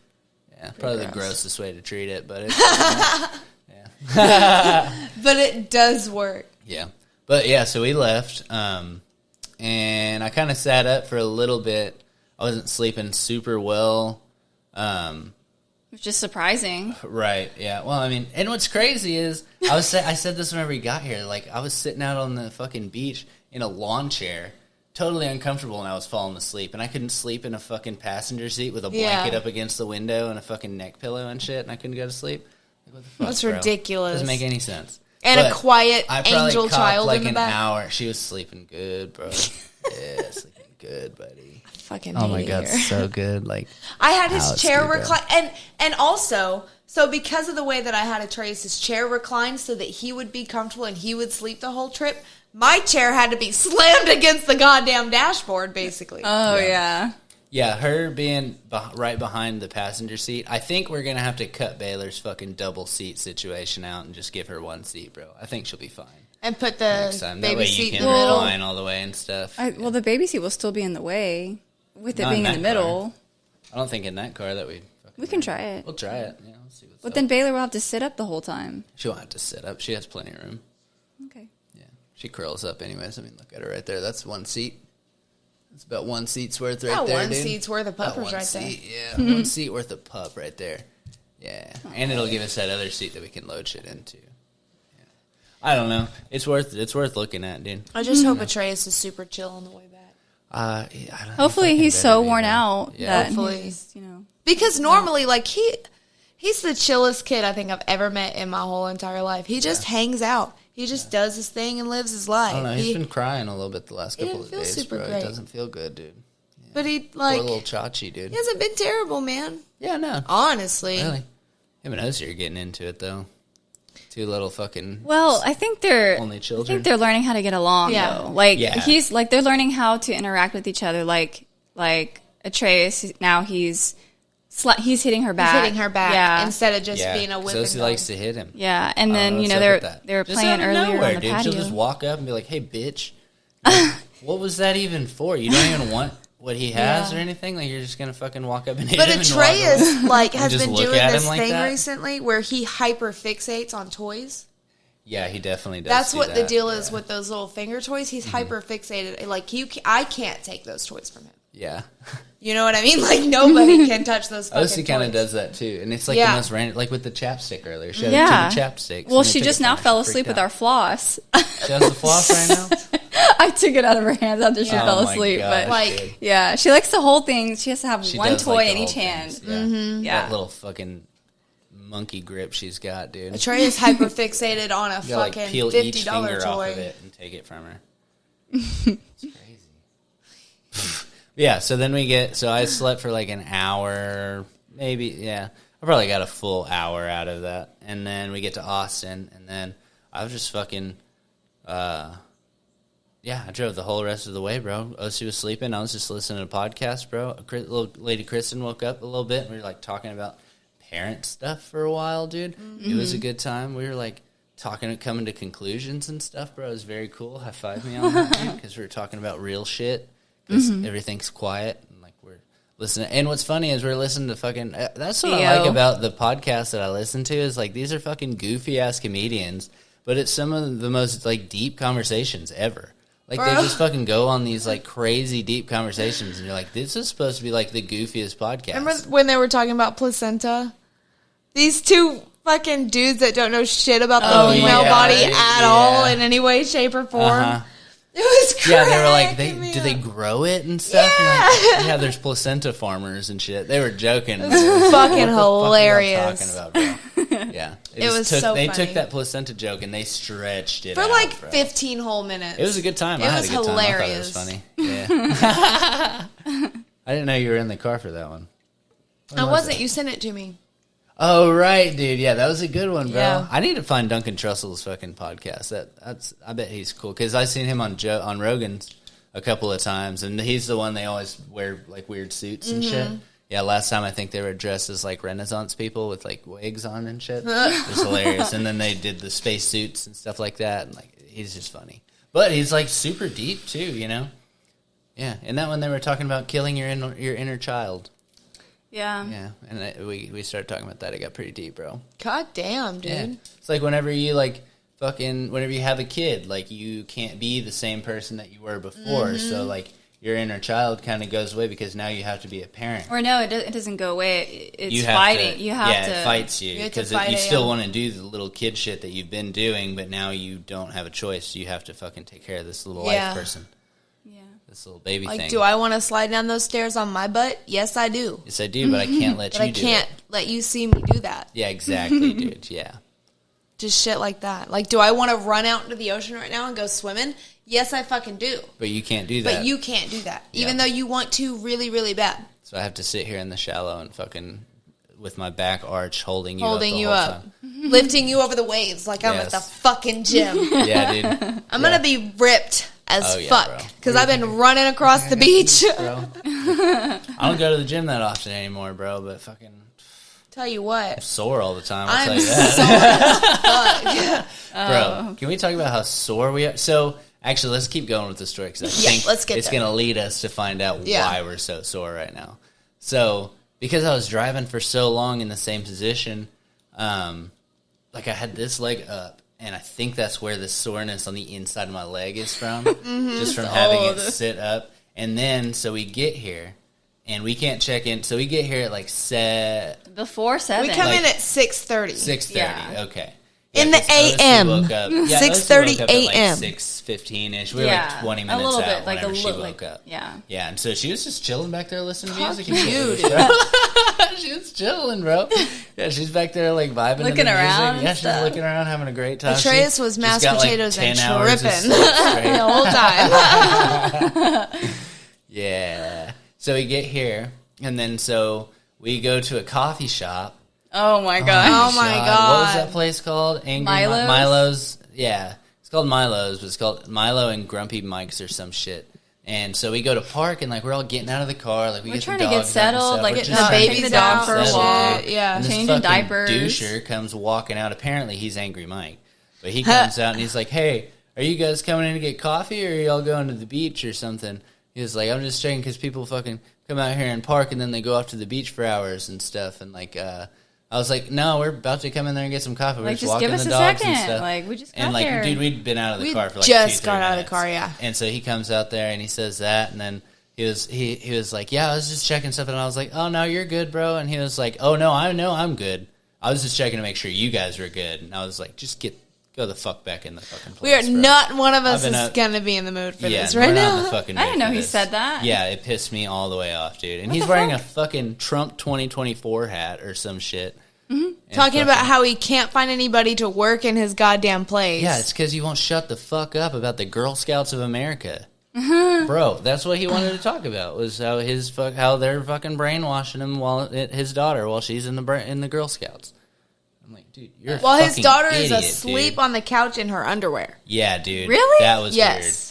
Yeah, probably the gross. grossest way to treat it, but it's But it does work. yeah. But yeah, so we left, and I kind of sat up for a little bit. I wasn't sleeping super well. Which is surprising. Right, yeah. Well, I mean, and what's crazy is, I said this whenever we got here, like, I was sitting out on the fucking beach in a lawn chair, totally uncomfortable, and I was falling asleep, and I couldn't sleep in a fucking passenger seat with a blanket Yeah. up against the window and a fucking neck pillow and shit, and I couldn't go to sleep. Like, what the fuck, That's bro? ridiculous. Doesn't make any sense. And But a quiet I probably angel copped child like in the an back. hour. She was sleeping good, bro. Yeah, sleeping good, buddy. Fucking Oh my hate god, her. so good. Like, I had his Alex, chair you go. reclined, and also, so because of the way that I had Atreus, his chair reclined so that he would be comfortable and he would sleep the whole trip. My chair had to be slammed against the goddamn dashboard, basically. Oh yeah. yeah, her being right behind the passenger seat. I think we're gonna have to cut Baylor's fucking double seat situation out and just give her one seat, bro. I think she'll be fine And put next the time. That baby way you seat in can the middle. recline all the way and stuff. Well, the baby seat will still be in the way with it Not being in in the that middle. I don't think in that car that we. We can try it. We'll try it. Yeah, we'll see what's But up. then Baylor will have to sit up the whole time. She won't have to sit up. She has plenty of room. Okay. Yeah, she curls up anyways. I mean, look at her right there. That's one seat. It's about one seat's worth right That there, one dude. seat's worth of About puppers one right seat, there. yeah, one seat worth of pup right there. Yeah, and it'll give us that other seat that we can load shit into. Yeah. I don't know. It's worth looking at, dude. I just hope Atreus is super chill on the way back. I don't know. Hopefully Fucking he's better so be, worn man. out Yeah. that Hopefully. he's, you know. Because normally, like, he's the chillest kid I think I've ever met in my whole entire life. He just hangs out. He just does his thing and lives his life. I don't know. He's been crying a little bit the last He couple didn't of feel days, super bro. great. It doesn't feel good, dude. But he, Poor like, little Chachi, dude. he hasn't been terrible, man. Yeah, no. Honestly. Really. Him and Ozzy are getting into it, though. Two little fucking... Well, I think they're Only I children? think they're learning how to get along. Yeah. Though. Like Yeah. he's like they're learning how to interact with each other. Like Atreus now he's He's hitting her back. instead of just being a whipping Sosie likes to hit him. Yeah, and then they were playing earlier on the patio. She'll just walk up and be like, "Hey, bitch, like, what was that even for? You don't even want what he has or anything. Like you're just gonna fucking walk up and hit him." But Atreus has been doing this like thing that? recently where he hyper fixates on toys. Yeah, he definitely does. That's what the deal is with those little finger toys. He's hyper fixated. Like I can't take those toys from him. Yeah. You know what I mean? Like, nobody can touch those fucking Osie kind of does that, too. And it's like the most random, like with the chapstick earlier. She had two chapsticks. Well, she just now fell asleep with our floss. She has the floss right now? I took it out of her hands after she fell asleep. Gosh, but dude. Yeah, she likes to hold things. She has to have one toy like in each hand. Yeah. Mm-hmm. That little fucking monkey grip she's got, dude. Atreus hyper fixated on a you fucking like, peel $50 each finger toy. off of it and take it from her. It's crazy. Yeah, so then I slept for like an hour, maybe, yeah. I probably got a full hour out of that. And then we get to Austin, and then I was just fucking, I drove the whole rest of the way, bro. Osie was sleeping. I was just listening to podcasts, bro. Little lady Kristen woke up a little bit, and we were like talking about parent stuff for a while, dude. Mm-hmm. It was a good time. We were like coming to conclusions and stuff, bro. It was very cool. High five me on that, dude, because we were talking about real shit. Because everything's quiet and like we're listening. And what's funny is we're listening to fucking. That's what I like about the podcast that I listen to is like these are fucking goofy ass comedians, but it's some of the most like deep conversations ever. Like they just fucking go on these like crazy deep conversations, and you're like, this is supposed to be like the goofiest podcast. Remember when they were talking about placenta? These two fucking dudes that don't know shit about the female body at all in any way, shape, or form. Uh-huh. It was crazy. Yeah, they were like, do they grow it and stuff? Yeah. Like, there's placenta farmers and shit. They were joking. It was fucking hilarious. What the fuck are y'all talking about, bro? Yeah. They took that placenta joke and they stretched it for out, like bro. 15 whole minutes. It was a good time. I had a good hilarious. Time. I thought it was funny. Yeah. I didn't know you were in the car for that one. I wasn't. You sent it to me. Oh, right, dude. Yeah, that was a good one, bro. Yeah. I need to find Duncan Trussell's fucking podcast. I bet he's cool. Because I've seen him on Rogan's a couple of times, and he's the one they always wear, like, weird suits and shit. Yeah, last time I think they were dressed as, like, Renaissance people with, like, wigs on and shit. It was hilarious. And then they did the space suits and stuff like that, and, like, he's just funny. But he's, like, super deep, too, you know? Yeah, and that one they were talking about killing your inner child. Yeah. Yeah, and we started talking about that. It got pretty deep, bro. God damn, dude. Yeah. It's like whenever you, whenever you have a kid, like, you can't be the same person that you were before. So, like, your inner child kind of goes away because now you have to be a parent. Or no, it doesn't go away. It's fighting. You have to. It fights you because you still want to do the little kid shit that you've been doing, but now you don't have a choice. You have to fucking take care of this little life person. This little baby thing. Like, do I want to slide down those stairs on my butt? Yes, I do. Yes, I do, but I can't let you do it. But I can't let you see me do that. Yeah, exactly, dude. Yeah. Just shit like that. Like, do I want to run out into the ocean right now and go swimming? Yes, I fucking do. But you can't do that. But you can't do that, even though you want to really, really bad. So I have to sit here in the shallow and fucking with my back arch holding you up. Lifting you over the waves like I'm at the fucking gym. Yeah, dude. I'm going to be ripped as fuck because I've been running across the beach. Bro. I don't go to the gym that often anymore, bro, but fucking... Tell you what. I'm sore all the time, I'll tell you that. Sore as fuck. Bro, can we talk about how sore we are? So, actually, let's keep going with the story because I think it's going to lead us to find out why we're so sore right now. So, because I was driving for so long in the same position, like I had this leg up, and I think that's where the soreness on the inside of my leg is from, just from having it sit up. And then, so we get here, and we can't check in. So we get here at like before 7. We come in at 6:30. 6:30, okay. In the a.m. 6:30 a.m. Like 6:15ish. We were like 20 minutes a little out bit, like whenever she woke up. Yeah. Yeah, and so she was just chilling back there listening to music. She was chilling, bro. Yeah, she's back there like vibing, looking around. Yeah, she's looking around, having a great time. Atreus was mashed potatoes and tripping the whole time. Yeah. So we get here, and then so we go to a coffee shop. Oh my god! Oh my god! What was that place called? Milo's. Yeah, it's called Milo's, but it's called Milo and Grumpy Mike's or some shit. And so we go to park, and, like, we're all getting out of the car. Like, we're trying to get settled, like, getting the babies out for a walk. Yeah. Changing diapers. Doucher comes walking out. Apparently, he's Angry Mike. But he comes out, and he's like, hey, are you guys coming in to get coffee, or are y'all going to the beach or something? He was like, I'm just checking because people fucking come out here and park, and then they go off to the beach for hours and stuff. And, like, I was like, no, we're about to come in there and get some coffee. We're like, just walking give us the a dogs second. and stuff. Like, we just got and, like, there. dude, we'd been out of the car for, like, just 2-3 got out of minutes. the car, yeah. And so he comes out there, and he says that, and then he was like, yeah, I was just checking stuff, and I was like, oh, no, you're good, bro. And he was like, oh, no, I know I'm good. I was just checking to make sure you guys were good. And I was like, just go the fuck back in the fucking place. We are bro. not one of us is going to be in the mood for this right we're now. Not in the fucking mood I didn't know for he this. said that. Yeah, it pissed me all the way off, dude. And he's wearing a fucking Trump 2024 hat or some shit. Mm-hmm. Talking about how he can't find anybody to work in his goddamn place. Yeah, it's because he won't shut the fuck up about the Girl Scouts of America. Mm-hmm. Bro, that's what he wanted to talk about, was how how they're fucking brainwashing him his daughter while she's in the Girl Scouts. I'm like, dude, you're a Well, his fucking daughter idiot, is asleep dude. on the couch in her underwear. Yeah, dude. Really? That was Yes. weird.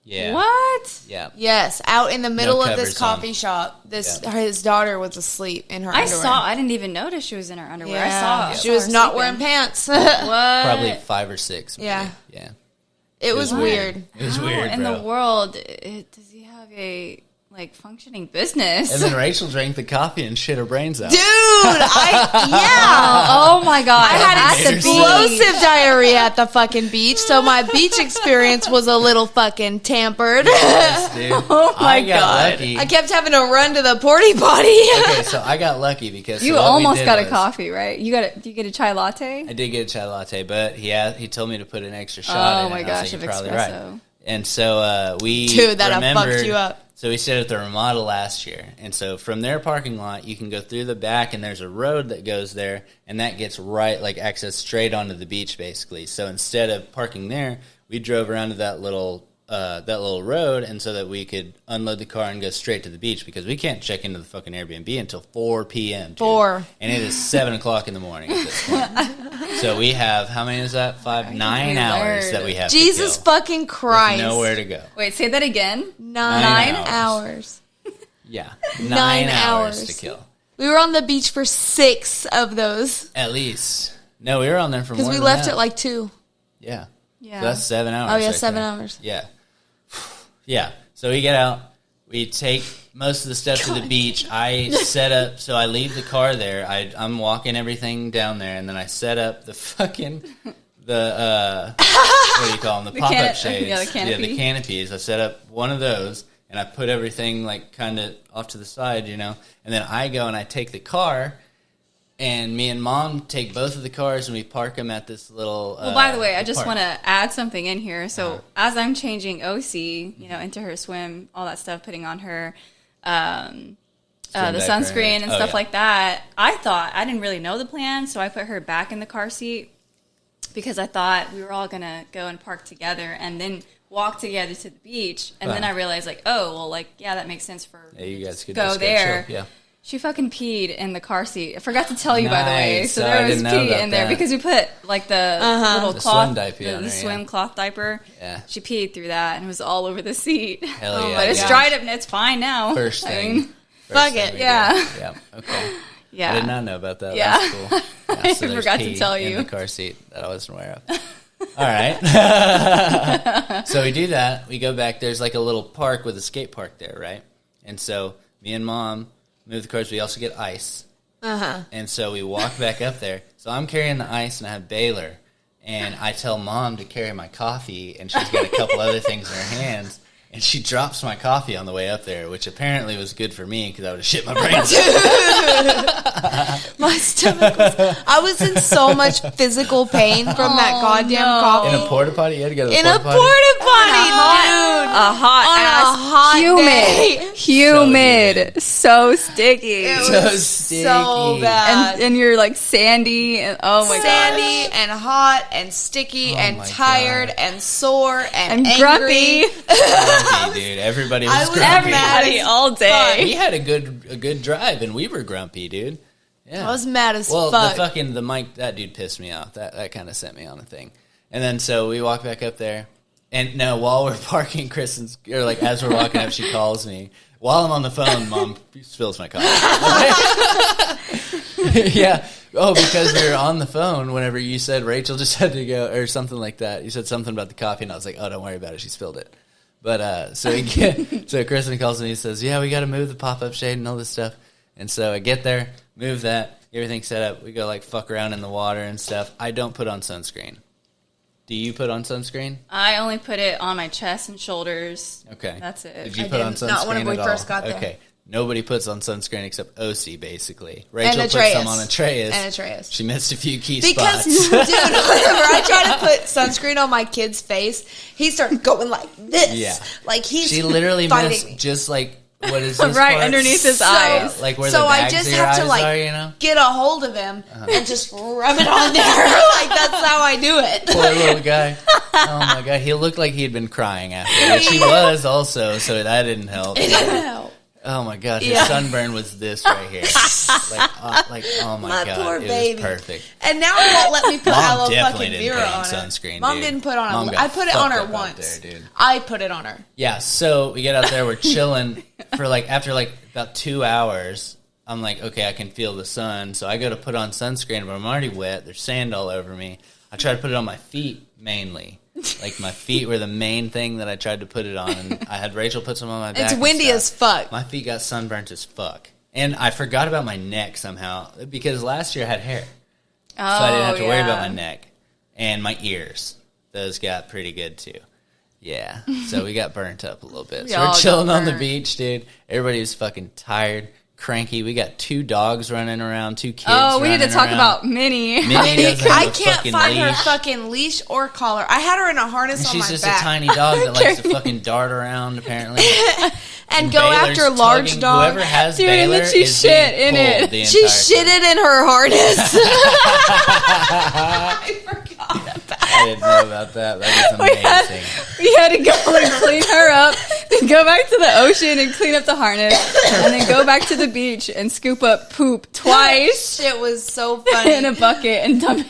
Yeah. What? Yeah. Yes, out in the middle of this covers on. coffee shop. His daughter was asleep in her underwear. I didn't even notice she was in her underwear. Yeah. I She saw was her not sleeping. wearing pants. What? Probably 5 or 6. Maybe. Yeah. Yeah. It was weird. It was How weird, in bro. the world does he have a functioning business? And then Rachel drank the coffee and shit her brains out. Dude, Oh my god! I had At the explosive beach. diarrhea at the fucking beach, so my beach experience was a little fucking tampered. Yes, dude. Oh my I got God. lucky. I kept having to run to the porty potty. Okay, so I got lucky because You so what we almost did got a was- coffee, right? Do you get a chai latte? I did get a chai latte, but he told me to put an extra shot in. Oh my and I was gosh, like, of "You're probably espresso. right." And so we Dude, that remembered, fucked you up. So we stayed at the Ramada last year, and so from their parking lot, you can go through the back, and there's a road that goes there, and that gets access straight onto the beach, basically. So instead of parking there, we drove around to that little road, and so that we could unload the car and go straight to the beach, because we can't check into the fucking Airbnb until 4 p.m. dude. 4. And it is 7 o'clock in the morning at this point. So we have, how many is that? 9 hours that we have Jesus to kill. fucking Christ. With nowhere to go. Wait, say that again. 9 hours. hours. Yeah. 9 hours hours. to kill. We were on the beach for 6 of those. At least. No, we were on there for more Because we than left that. at like 2. Yeah. Yeah. So that's 7 hours. Oh, yeah, right 7 there. hours. Yeah. Yeah. So we get out. We take most of the stuff to the beach. I set up, so I leave the car there. I'm walking everything down there, and then I set up the fucking, what do you call them? The pop-up shades. Yeah, the canopy. Yeah, the canopies. I set up one of those, and I put everything, like, kind of off to the side, you know? And then I go and I take the car, and me and Mom take both of the cars, and we park them at this little Well, by the way, I just park. want to add something in here. So as I'm changing OC, into her swim, all that stuff, putting on her the diaper. sunscreen and Oh, stuff yeah. like that, I didn't really know the plan, so I put her back in the car seat because I thought we were all going to go and park together and then walk together to the beach. And then I realized, that makes sense for Yeah, you guys could go just there. chill. Yeah. She fucking peed in the car seat. I forgot to tell you, by the way. Nice. So Oh, there I was didn't know pee about in there that. because we put like the little The cloth, swim diaper on the there, swim yeah. cloth diaper. Yeah. She peed through that and it was all over the seat. Hell yeah. But it's yeah. dried up and it's fine now. First I thing. mean, First Fuck thing it. we Yeah. did. Yeah. Okay. yeah. I did not know about that. Yeah. That's cool. Yeah, I so there's forgot to pee tell in you. the car seat that I wasn't aware of. All right. So we do that. We go back. There's like a little park with a skate park there, right? And so me and Mom move the cars. We also get ice. Uh-huh. And so we walk back up there. So I'm carrying the ice and I have Baylor. And I tell Mom to carry my coffee, and she's got a couple other things in her hands. And she drops my coffee on the way up there, which apparently was good for me because I would have shit my brains out. My stomach was... I was in so much physical pain from that goddamn coffee. In a porta potty? You had to go to the In a porta potty? porta potty, dude. A hot On ass, a hot day. humid, so sticky, It So was sticky. so bad. and you're like sandy, and oh my god, Sandy and hot and sticky Oh and my tired God. and sore and and grumpy. Grumpy, dude. Everybody was I was grumpy. mad Everybody as all day. We had a good drive, and we were grumpy, dude. Yeah. I was mad as Well, fuck. the Mike, that dude pissed me off. That kind of sent me on a thing. And then so we walk back up there, And no, while we're parking, Kristen's, or like as we're walking up, she calls me. While I'm on the phone, Mom spills my coffee. Yeah. Oh, because we were on the phone whenever you said Rachel just had to go, or something like that. You said something about the coffee, and I was like, oh, don't worry about it. She spilled it. But so Kristen calls me and says, yeah, we got to move the pop-up shade and all this stuff. And so I get there, move that, everything set up. We go like fuck around in the water and stuff. I don't put on sunscreen. Do you put on sunscreen? I only put it on my chest and shoulders. Okay. That's it. Did you put on sunscreen not whenever we at first all? got there. Okay. Nobody puts on sunscreen except OC, basically. Rachel and puts some on Atreus. And Atreus. She missed a few key because, spots. Dude, whenever I try to put sunscreen on my kid's face, he starts going like this. Yeah. Like She literally missed me. Just like, what is this right part? underneath his eyes. Like where so the bags I just of your have to eyes like are, you know? get a hold of him and just rub it on there. Like that's how I do it. Poor little guy. Oh my God. He looked like he had been crying after, which he was also, so that didn't help. It didn't help. Oh my God, his sunburn was this right here. Oh my God, poor it baby. was perfect. And now it won't let me put Mom aloe definitely fucking didn't vera put on on sunscreen, it. Mom dude. didn't put on. Mom I put it on her fucked up out once. there, dude. I put it on her. Yeah, so we get out there, we're chilling for like after like about 2 hours. I'm like, okay, I can feel the sun, so I go to put on sunscreen, but I'm already wet. There's sand all over me. I try to put it on my feet mainly. Like my feet were the main thing that I tried to put it on, and I had Rachel put some on my back. It's windy as fuck. My feet got sunburnt as fuck, and I forgot about my neck somehow because last year I had hair, so I didn't have to worry about my neck and my ears. Those got pretty good too. Yeah, so we got burnt up a little bit. So we're chilling on the beach, dude. Everybody was fucking tired. Cranky. We got 2 dogs running around, 2 kids. Oh, we need to talk around. about Minnie. I can't find her fucking leash or collar. I had her in a harness and on my back. she's just a tiny dog that likes to fucking dart around, apparently. and go Baylor's after large tugging. dogs. Whoever has Dude, Baylor and then she is shit being in it. pulled the She entire time. shitted in her harness. I forgot about that. I didn't know about that. That was amazing. We had to go and clean her up, then go back to the ocean and clean up the harness, and then go back to the beach and scoop up poop twice Shit was so funny. in a bucket and dump it.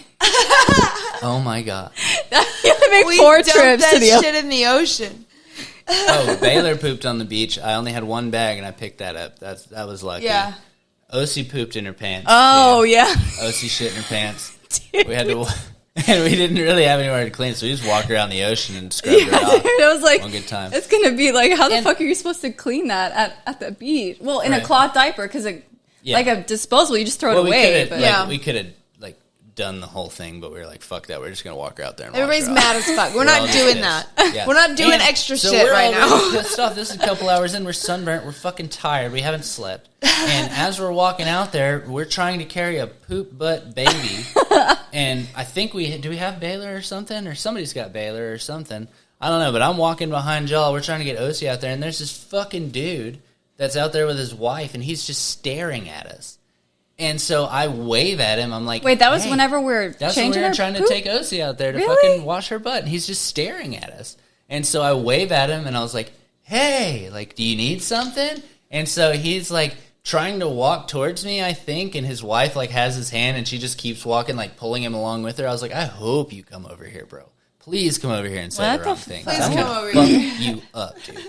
Oh my God. You have to make We 4 dumped trips that to the shit in the ocean. Oh, Baylor pooped on the beach. I only had 1 bag, and I picked that up. That was lucky. Yeah. OC pooped in her pants. Oh, too. yeah. OC shit in her pants. Dude. We had to... And we didn't really have anywhere to clean, so we just walked around the ocean and scrubbed her off. Dude, I was like, One good time. it's going to be like, how the And- fuck are you supposed to clean that at the beach? Well, in a Right. cloth diaper, because like a disposable, you just throw it away. We could have like done the whole thing, but we were like, fuck that. We're just gonna walk her out there and Everybody's wash her mad off. as fuck. We're all not just doing pissed. that. Yeah. We're not doing And extra so shit we're right all now. really pissed off. This is a couple hours in. We're sunburnt. We're fucking tired. We haven't slept. And as we're walking out there, we're trying to carry a poop butt baby. And I think we have Baylor or something, or somebody's got Baylor or something. I don't know, but I'm walking behind y'all. We're trying to get OC out there, and there's this fucking dude that's out there with his wife, and he's just staring at us. And so I wave at him. I'm like, Wait, that was hey. whenever we're That's changing when we were her trying poop? to take OC out there to Really? fucking wash her butt, and he's just staring at us. And so I wave at him, and I was like, hey, like, do you need something? And so he's like trying to walk towards me, I think, and his wife like has his hand, and she just keeps walking, like pulling him along with her. I was like, I hope you come over here, bro. Please come over here and say What the the wrong thing. Please I'm come gonna over fuck here. you up, dude.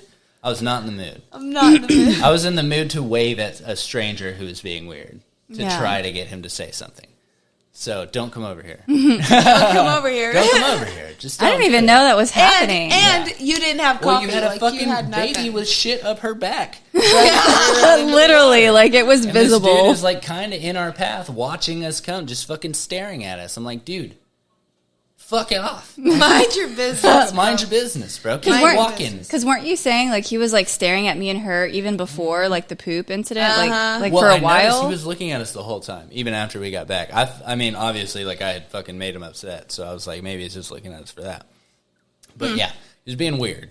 I was not in the mood. I'm not in the mood. I was in the mood to wave at a stranger who was being weird to Yeah. try to get him to say something. So don't come over here. Come over here. Don't come over here. Just I don't didn't do even it. know that was happening. And you didn't have coffee. Well, you had a like, fucking you had baby nothing. with shit up her back. Literally, like it was And this visible. dude is like kind of in our path, watching us come, just fucking staring at us. I'm like, dude, fuck it off. Mind your business. Mind your business, bro. Keep Mind your walking. Because weren't you saying like he was like staring at me and her even before like the poop incident, like Well, for a I noticed while? he was looking at us the whole time, even after we got back. I mean, obviously, like I had fucking made him upset, so I was like, maybe he's just looking at us for that. But yeah, he was being weird,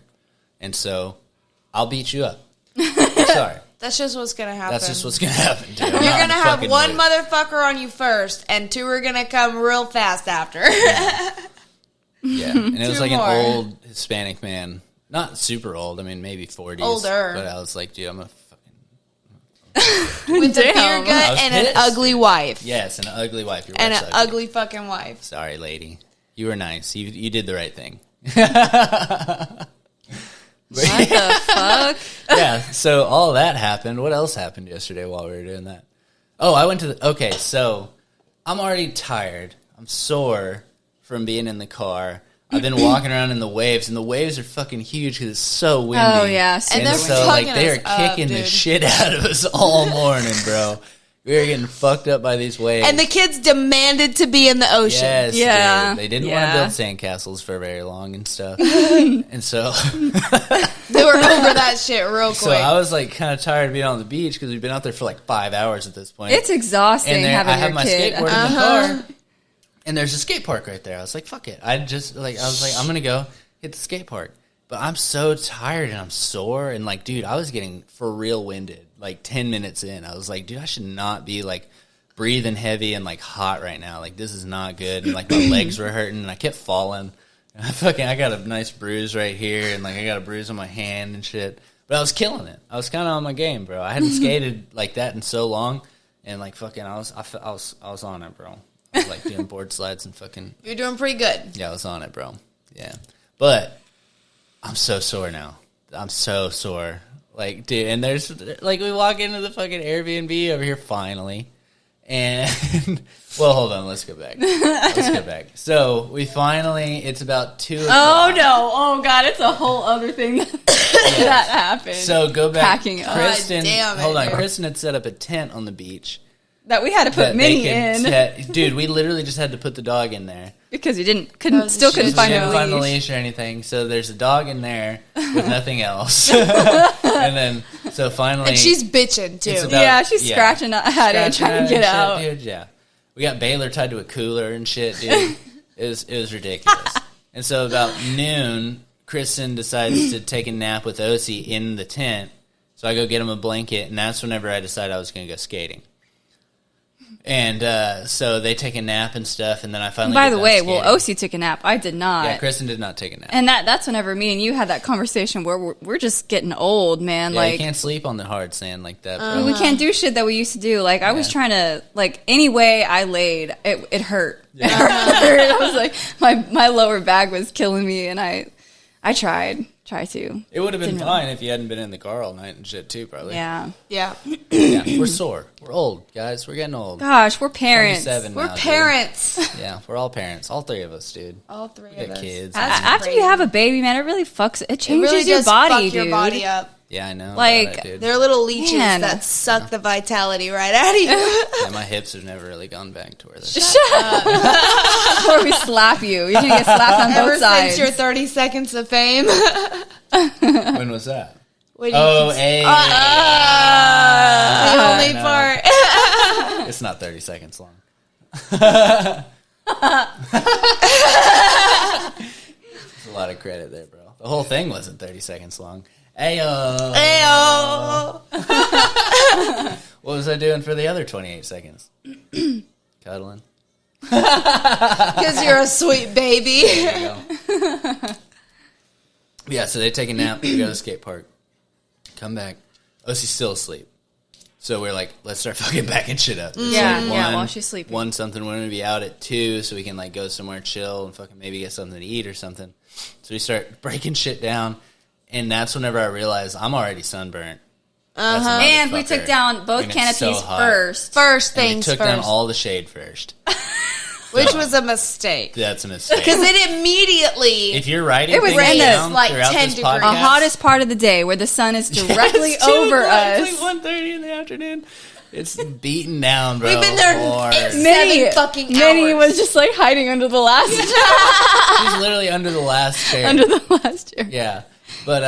and so I'll beat you up. I'm sorry. That's just what's gonna happen. That's just what's gonna happen. Dude. I'm You're not in gonna the have fucking one mood. motherfucker on you first, and 2 are gonna come real fast after. Yeah, and it was 2 like more. an old Hispanic man, not super old. I mean, maybe 40s. Older. But I was like, dude, I'm a fucking With a beer Damn. I gut was and an pissed, ugly wife. yes, an ugly wife. You're And worse an ugly fucking wife. Sorry, lady. You were nice. You did the right thing. What the fuck? Yeah, so all that happened. What else happened yesterday while we were doing that? Oh, I went to the... Okay, so I'm already tired. I'm sore from being in the car. I've been walking around in the waves, and the waves are fucking huge because it's so windy. Oh, yeah. And they're so, fucking they are us up, kicking the dude. shit out of us all morning, bro. We were getting fucked up by these waves. And the kids demanded to be in the ocean. Yes, Yeah. dude. They didn't want to build sandcastles for very long and stuff. And so... They were over that shit real quick. So I was like kind of tired of being on the beach because we've been out there for like 5 hours at this point. It's exhausting And having I have your my kid. skateboard in the car, and there's a skate park right there. I was like, fuck it. I was like, I'm gonna go hit the skate park. But I'm so tired and I'm sore and like, dude, I was getting for real winded. Like 10 minutes in, I was like, dude, I should not be like breathing heavy and like hot right now. Like this is not good. And like my legs were hurting and I kept falling. And I got a nice bruise right here, and like I got a bruise on my hand and shit. But I was killing it. I was kind of on my game, bro. I hadn't skated like that in so long, and like fucking, I was on it, bro. I was like doing board slides and fucking. You're doing pretty good. Yeah, I was on it, bro. Yeah, but I'm so sore now. I'm so sore, like, dude. And there's like we walk into the fucking Airbnb over here finally. And, well, hold on. Let's go back. So, we finally, it's about 2 o'clock. Oh, no. Oh, God. It's a whole other thing that happened. So, go back. Packing up. Kristen, God damn it, hold on. dude. Kristen had set up a tent on the beach. That we had to put Minnie in. Dude, we literally just had to put the dog in there. Because you Oh, couldn't shit. find We didn't a find the leash. leash or anything. So, there's a dog in there with nothing else. And then, so finally. And she's bitching, too. It's about- Yeah, she's scratching at it, trying to get out. Dude, yeah. We got Baylor tied to a cooler and shit, dude. It was ridiculous. And so about noon, Kristen decides to take a nap with Osi in the tent. So I go get him a blanket, and that's whenever I decided I was going to go skating. And so they take a nap and stuff, and then I finally By get the done way, skating. well, Osi took a nap. I did not. Yeah, Kristen did not take a nap. And that's whenever me and you had that conversation where we're just getting old, man. Yeah, like you can't sleep on the hard sand like that, bro. we can't do shit that we used to do. Like I was trying to, like any way I laid, it hurt. Yeah. It hurt. I was like my lower back was killing me, and I tried to. It would have been Didn't fine if you hadn't been in the car all night and shit too, probably. Yeah. Yeah. Yeah, we're sore. We're old, guys. We're getting old. Gosh, we're parents. 27 We're now, dude. parents. Yeah, we're all parents. All three of us, dude. All three We of got us. kids. That's After crazy. you have a baby, man, it really fucks. It It changes really your does body, fuck your dude. body up. Yeah, I know. Like, about it, dude. They're little leeches Man. that suck the vitality right out of you. Yeah, my hips have never really gone back to where they're. Before we slap you, you're gonna get slapped on Ever both sides. since your 30 seconds of fame. When was that? When Oh, you hey. the only no. part. It's not 30 seconds long. There's a lot of credit there, bro. The whole thing wasn't 30 seconds long. Ayo. Ayo. What was I doing for the other 28 seconds? Cuddling. Because you're a sweet baby. There you go. Yeah, so they take a nap. We go to the skate park. Come back. Osie's still asleep. So we're like, let's start fucking backing shit up. It's Yeah, like yeah, while she's sleeping. 1 something, we're going to be out at 2 so we can like go somewhere chill and fucking maybe get something to eat or something. So we start breaking shit down. And that's whenever I realized I'm already sunburnt. That's a And we motherfucker. took down both And it's so canopies hot. first. First And we things took first. down all the shade first. which was a mistake. That's a mistake. Because it immediately... If you're writing It was things in the, down like, throughout 10 this degrees. podcast, Our hottest part of the day, where the sun is directly it's 2 over o'clock, us. It's like 1:30 in the afternoon. It's beaten down, bro. We've been there hard. 7 fucking hours. Minnie was just like hiding under the last She's literally under the last chair. under the last chair. Yeah. But,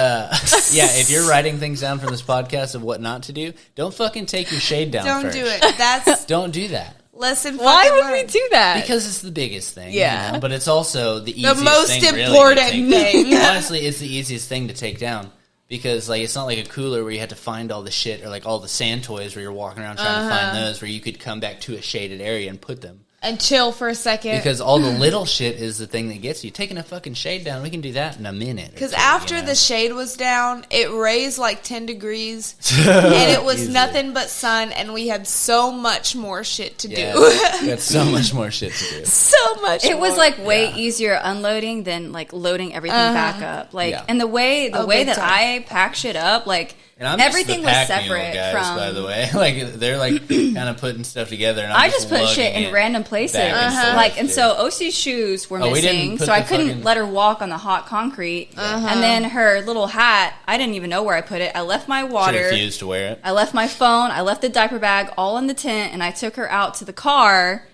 yeah, if you're writing things down from this podcast of what not to do, don't fucking take your shade down Don't first. do it. That's Don't do that. lesson Why fucking would we learned. do that? Because it's the biggest thing. Yeah. You know? But it's also the easiest most thing really to important take thing. down. Honestly, it's the easiest thing to take down. Because, like, it's not like a cooler where you have to find all the shit or, like, all the sand toys where you're walking around trying to find those where you could come back to a shaded area and put them. And chill for a second. Because all the little shit is the thing that gets you. Taking a fucking shade down, we can do that in a minute. Because after the shade was down, it raised like 10 degrees. And it was nothing but sun. And we had so much more shit to do. We had so much more shit to do. So much It more. was like way easier unloading than like loading everything back up. Like, and the way that I pack shit up, like, and I'm everything was just the pack separate mule guys, from. By the way, like they're like kind of putting stuff together, and I just put shit in random places, like, and so OC's shoes were missing, so I couldn't let her walk on the hot concrete. And then her little hat, I didn't even know where I put it. I left my water. She refused to wear it. I left my phone. I left the diaper bag all in the tent, and I took her out to the car.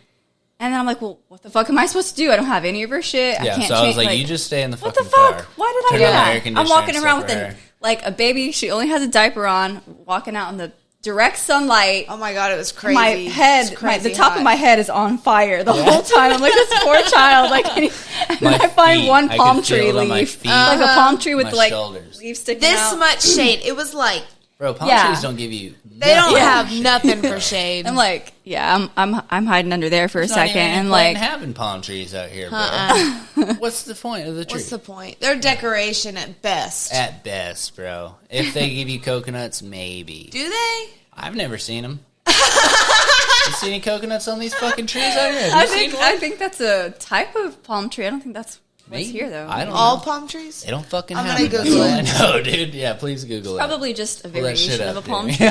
And then I'm like, well, what the fuck am I supposed to do? I don't have any of her shit. Yeah, I can't so I was change, like, you just stay in the what fucking the fuck? car. Why did I Turn do on the air that? conditioner I'm walking and around stuff with for her. like a baby. She only has a diaper on, walking out in the direct sunlight. Oh my God, it was crazy. My head, the top of my head is on fire the whole time. I'm like, this poor child. Like, and then I find one palm tree leaf, like a palm tree with like leaves sticking out. This much shade. It was like, bro, palm trees don't give you. They don't have nothing for shade. I'm like, I'm hiding under there for a second, and like having palm trees out here, bro. What's the point of the tree? What's the point? They're decoration at best. At best, bro. If they give you coconuts, maybe. Do they? I've never seen them. You see any coconuts on these fucking trees out here? I think that's a type of palm tree. I don't think that's what's here though. I don't all know. Palm trees. They don't fucking I'm have gonna them. Google That's all I know, dude. Yeah, please Google it. Probably just a variation of a palm dude. tree.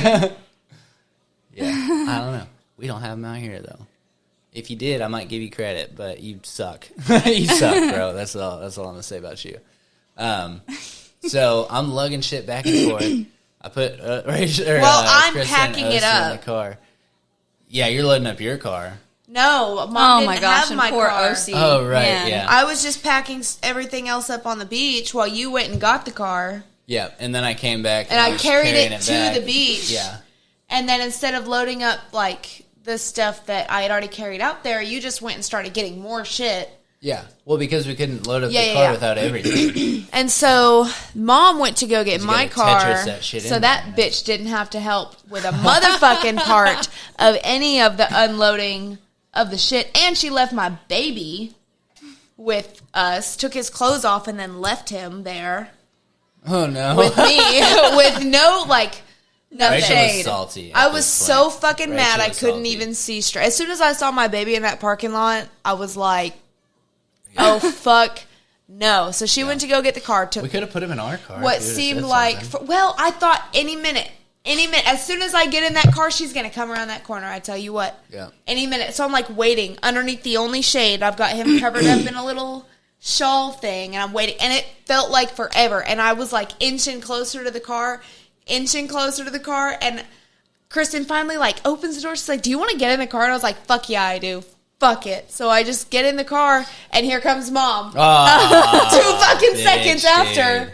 Yeah, I don't know. We don't have them out here though. If you did, I might give you credit, but you suck. You suck, bro. That's all I'm gonna say about you. So I'm lugging shit back and forth. I put I'm Kristen packing it up in the car. Yeah, you're loading up your car. No, Mom didn't my gosh, have my poor car. OC. Oh right, Man. yeah. I was just packing everything else up on the beach while you went and got the car. Yeah, and then I came back and I carried it to back. the beach. Yeah, and then instead of loading up like the stuff that I had already carried out there, you just went and started getting more shit. Yeah, well, because we couldn't load up the car without everything. And so Mom went to go get my car, that so that bitch didn't have to help with a motherfucking part of any of the unloading of the shit. And she left my baby with us, took his clothes off, and then left him there. Oh no, with me, with no Rachel shade. was salty. I was so fucking mad I couldn't salty. even see straight. As soon as I saw my baby in that parking lot, I was like, oh fuck no. So she went to go get the car. We could have put him in our car. What seemed like I thought any minute, as soon as I get in that car, she's gonna come around that corner. I tell you what, any minute. So I'm like waiting underneath the only shade. I've got him covered up in a little shawl thing, and I'm waiting, and it felt like forever. And I was like inching closer to the car, and Kristen finally like opens the door. She's like, "Do you want to get in the car?" And I was like, "Fuck yeah, I do." Fuck it. So I just get in the car, and here comes Mom. 2 fucking seconds after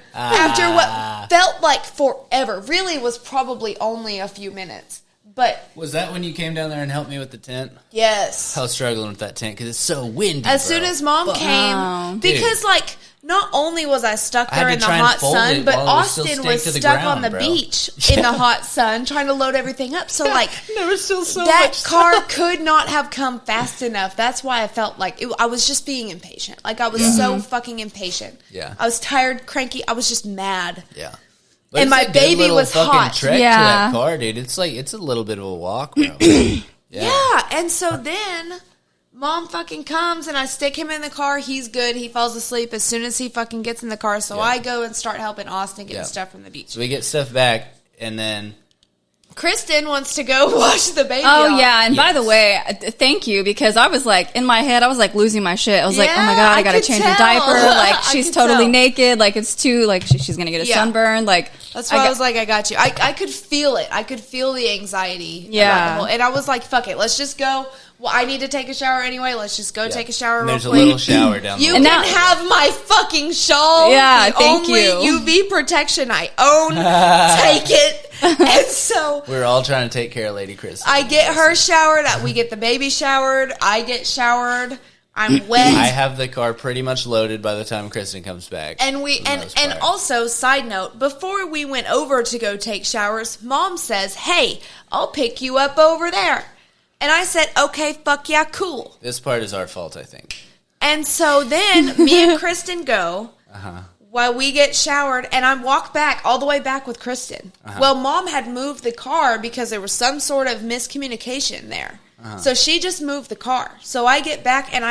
what felt like forever. Really was probably only a few minutes. But was that when you came down there and helped me with the tent? Yes. I was struggling with that tent because it's so windy. As soon as Mom came, because like not only was I stuck there in the hot sun, but Austin was stuck on the beach in the hot sun trying to load everything up. So like there was still so that much car could not have come fast enough. That's why I felt like I was just being impatient. Like I was so fucking impatient. Yeah. I was tired, cranky. I was just mad. Yeah. But and my baby was hot. Trek to that car, dude. It's a little bit of a walk, bro. Yeah. And so then Mom fucking comes and I stick him in the car. He's good. He falls asleep as soon as he fucking gets in the car. So I go and start helping Austin get stuff from the beach. So we get stuff back, and then Kristen wants to go wash the baby off. Yeah, and by the way, thank you, because I was like, in my head, I was like losing my shit. I was like, oh my God, I gotta change her diaper. Like, she's totally naked. Like, it's too, like, she's gonna get a sunburn. Like, that's why I was like, I got you. I could feel it. I could feel the anxiety. Yeah. And I was like, fuck it. Let's just go. Well, I need to take a shower anyway. Let's just go take a shower real quick. There's a little shower down the You can have my fucking shawl. Yeah, thank you. UV protection I own. Take it. And so we're all trying to take care of Lady Kristen. I get her showered. We get the baby showered. I get showered. I'm wet. I have the car pretty much loaded by the time Kristen comes back. And and also, side note, before we went over to go take showers, Mom says, "Hey, I'll pick you up over there." And I said, okay, fuck yeah, cool. This part is our fault, I think. And so then me and Kristen go while we get showered, and I walk back all the way back with Kristen. Well, Mom had moved the car because there was some sort of miscommunication there. So she just moved the car. So I get back, and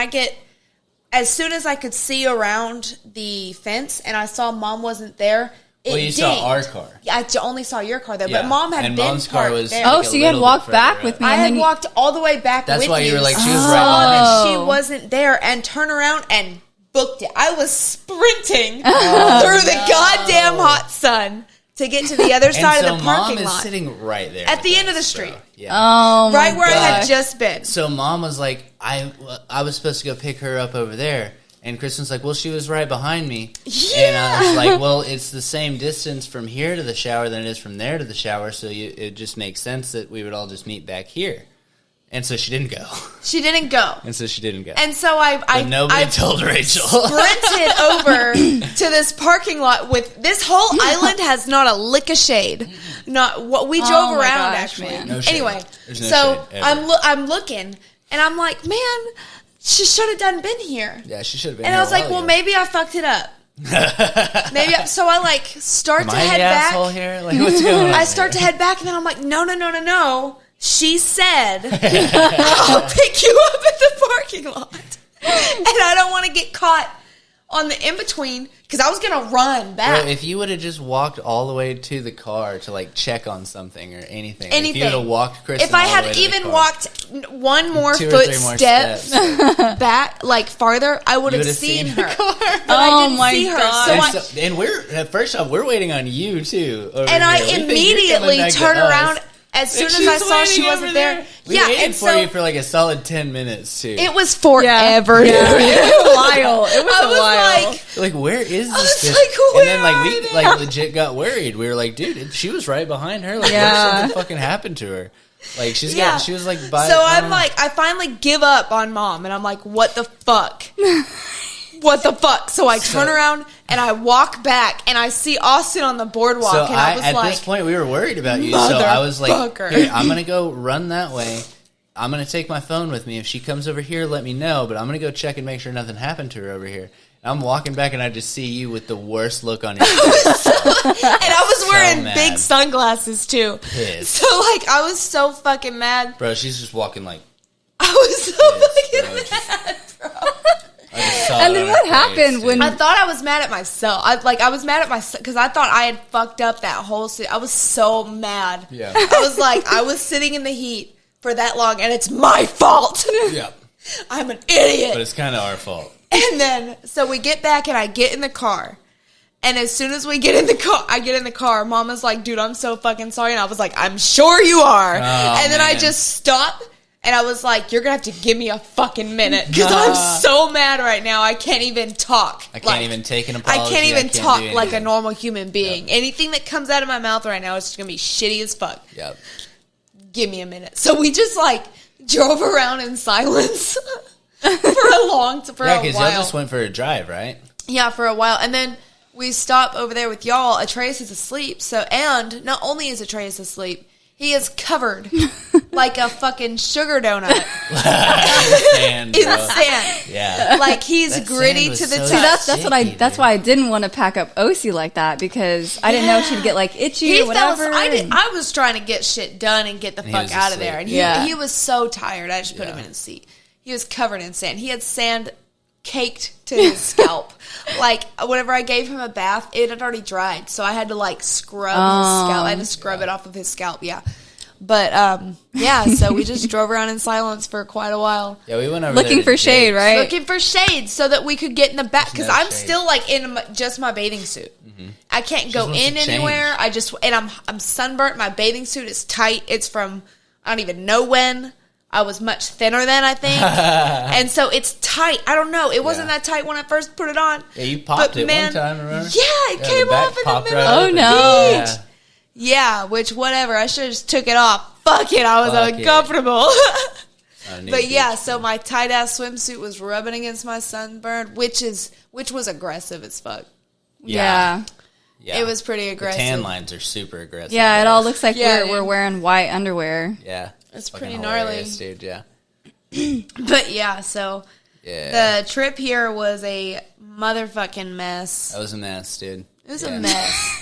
as soon as I could see around the fence and I saw Mom wasn't there, you dinged. saw our car. Yeah, I only saw your car there, but Mom had and been Mom's car parked was there. Oh, so you had walked back with me. I and had then walked all the way back with you. That's why you were like, she was right saw behind that me. she wasn't there and turn around and booked it. I was sprinting through the goddamn hot sun to get to the other side of the parking Mom is lot. Sitting right there. At the end of the street. Yeah. Oh, my right where I had gosh. just been. So Mom was like, I was supposed to go pick her up over there. And Kristen's like, well, she was right behind me. Yeah. And I was like, well, it's the same distance from here to the shower than it is from there to the shower, so it just makes sense that we would all just meet back here. And so she didn't go. She didn't go. And so she didn't go. And so But nobody told Rachel. sprinted over to this parking lot with this whole island has not a lick of shade. Not what we drove my around gosh, actually. man. No shade. Anyway, There's no so shade ever. I'm looking and I'm like, man, she should have done been here. Yeah, she should have been And here I was a like, while well, ago. maybe I fucked it up. So I like start Am to I head the back. asshole here? Like, what's going on? I start to head back and then I'm like, no. She said, I'll pick you up at the parking lot. And I don't want to get caught on the in-between because I was going to run back. Bro, if you would have just walked all the way to the car to like check on something or anything. If Anything. you would have walked Kristen If I all the way had to the even car, walked one more 2 or 3 more footstep steps. back, like farther, I would You have would've seen seen her. the car. But I didn't my see her. God. So And we're first off, we're waiting on you too. over and I here. We think you're immediately coming back to turn us. around as soon as She's I saw she waiting wasn't over there. We Yeah, waited and for so you for like a solid 10 minutes too. it was forever. Yeah. dude. It was a while. It was I a was while. like, Like, where is I this? was bitch? like, and then like where we are like they? legit got worried. We were like, dude, she was right behind her. Like, Yeah. what if something fucking happened to her? Like she was like by. So I'm like, I finally give up on Mom, and I'm like, what the fuck? What the fuck? So I turn around and I walk back, and I see Austin on the boardwalk, So and I was at like, this point we were worried about you. So I was like, Motherfucker. here, I'm gonna go run that way. I'm gonna take my phone with me. If she comes over here, let me know. But I'm gonna go check and make sure nothing happened to her over here. I'm walking back and I just see you with the worst look on your face. and I was wearing mad. big sunglasses too. Pissed. So like, I was so fucking mad. Bro, she's just walking like. I was so Pissed, bro. fucking mad, bro. I just saw And it then on what her happened face, dude. when- I thought I was mad at myself. I was mad at myself because I thought I had fucked up that whole. I was so mad. Yeah. I was like, I was sitting in the heat for that long, and it's my fault. Yeah. I'm an idiot. But it's kind of our fault. And then, so we get back, and I get in the car. And as soon as we get in the car, I get in the car. Mama's like, dude, I'm so fucking sorry. And I was like, I'm sure you are. And then I man. just stopped. And I was like, you're going to have to give me a fucking minute. Because I'm so mad right now. I can't even talk. I can't even take an apology. I can't even do talk like a anything. normal human being. Anything that comes out of my mouth right now is just going to be shitty as fuck. Yep. Give me a minute. So we just like drove around in silence for a Yeah, while. because y'all just went for a drive, right? Yeah, for a while. And then we stop over there with y'all. Atreus is asleep. And not only is Atreus asleep, he is covered like a fucking sugar donut Sand, in bro. sand. Yeah. Like he's That gritty sand to was the so touch. See, Shaky, that's dude. why I didn't want to pack up OC like that because I didn't know she'd get like itchy He or whatever. I was trying to get shit done and get the he fuck was out of asleep. there. And Yeah. he was so tired. I just put him Yeah. in his seat. He was covered in sand. He had sand caked to his scalp. Like, whenever I gave him a bath, it had already dried. So I had to, like, scrub his scalp. I had to scrub it off of his scalp, yeah. But, yeah, so we just drove around in silence for quite a while. Yeah, we went over Looking there for to shade, Jake's. right? Looking for shade so that we could get in the back. Because no I'm shade. still, like, in just my bathing suit. I can't go wants to in change. anywhere. I'm sunburnt. My bathing suit is tight. It's from, I don't even know when. I was much thinner then, I think. And so it's tight. I don't know. It wasn't Yeah. that tight when I first put it on. Yeah, you popped But, it man, one time, remember? Yeah, it Yeah, came the back off in the popped middle right of Oh, the up. no. beach. Yeah, which whatever. I should have just took it off. Fuck it. I was Fuck it. uncomfortable. I knew But you yeah, did. so my tight ass swimsuit was rubbing against my sunburn, which was aggressive as fuck. Yeah. Yeah. It was pretty The aggressive. tan lines are super aggressive. Yeah, it all looks like Yeah, we're wearing white underwear. Yeah. It's fucking pretty gnarly. hilarious, dude, yeah. But yeah, so Yeah. the trip here was a motherfucking mess. That was a mess, dude. It was a mess.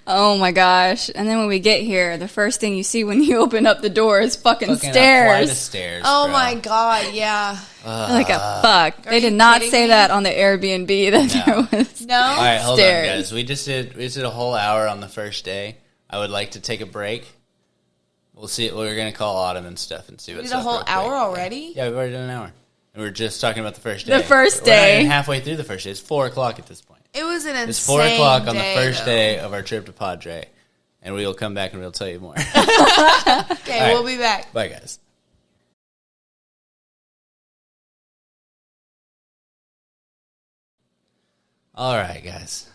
Oh my gosh. And then when we get here, the first thing you see when you open up the door is fucking A flight stairs. of stairs, Oh bro. my god, yeah. Like a fuck. They you did not kidding say me? that on the Airbnb that there was. No? All right, hold Stairs. on, guys. We just did a whole hour on the first day. I would like to take a break. We'll see. We're gonna call Autumn and stuff and see what's Did a up whole real quick. hour already? Yeah, we've already done an hour. And we're just talking about the first day. The first We're not day. even halfway through the first day. It's 4 o'clock at this point. It was an insane It's 4 o'clock on the day, first though. day of our trip to Padre, and we will come back and we'll tell you more. Okay, All we'll right. be back. Bye, guys. All right, guys.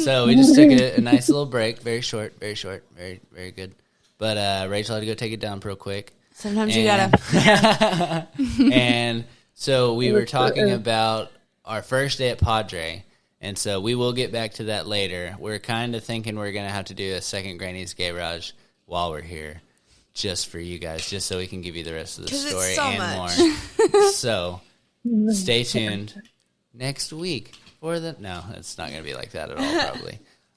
So we just took a nice little break. Very short, very good. But Rachel had to go take it down real quick. Sometimes you gotta. And so we were talking about our first day at Padre, and so we will get back to that later. We're kind of thinking we're going to have to do a second Granny's Gayrage while we're here, just for you guys, just so we can give you the rest of the 'Cause it's story so and much. more. So stay tuned next week for the... No, it's not going to be like that at all,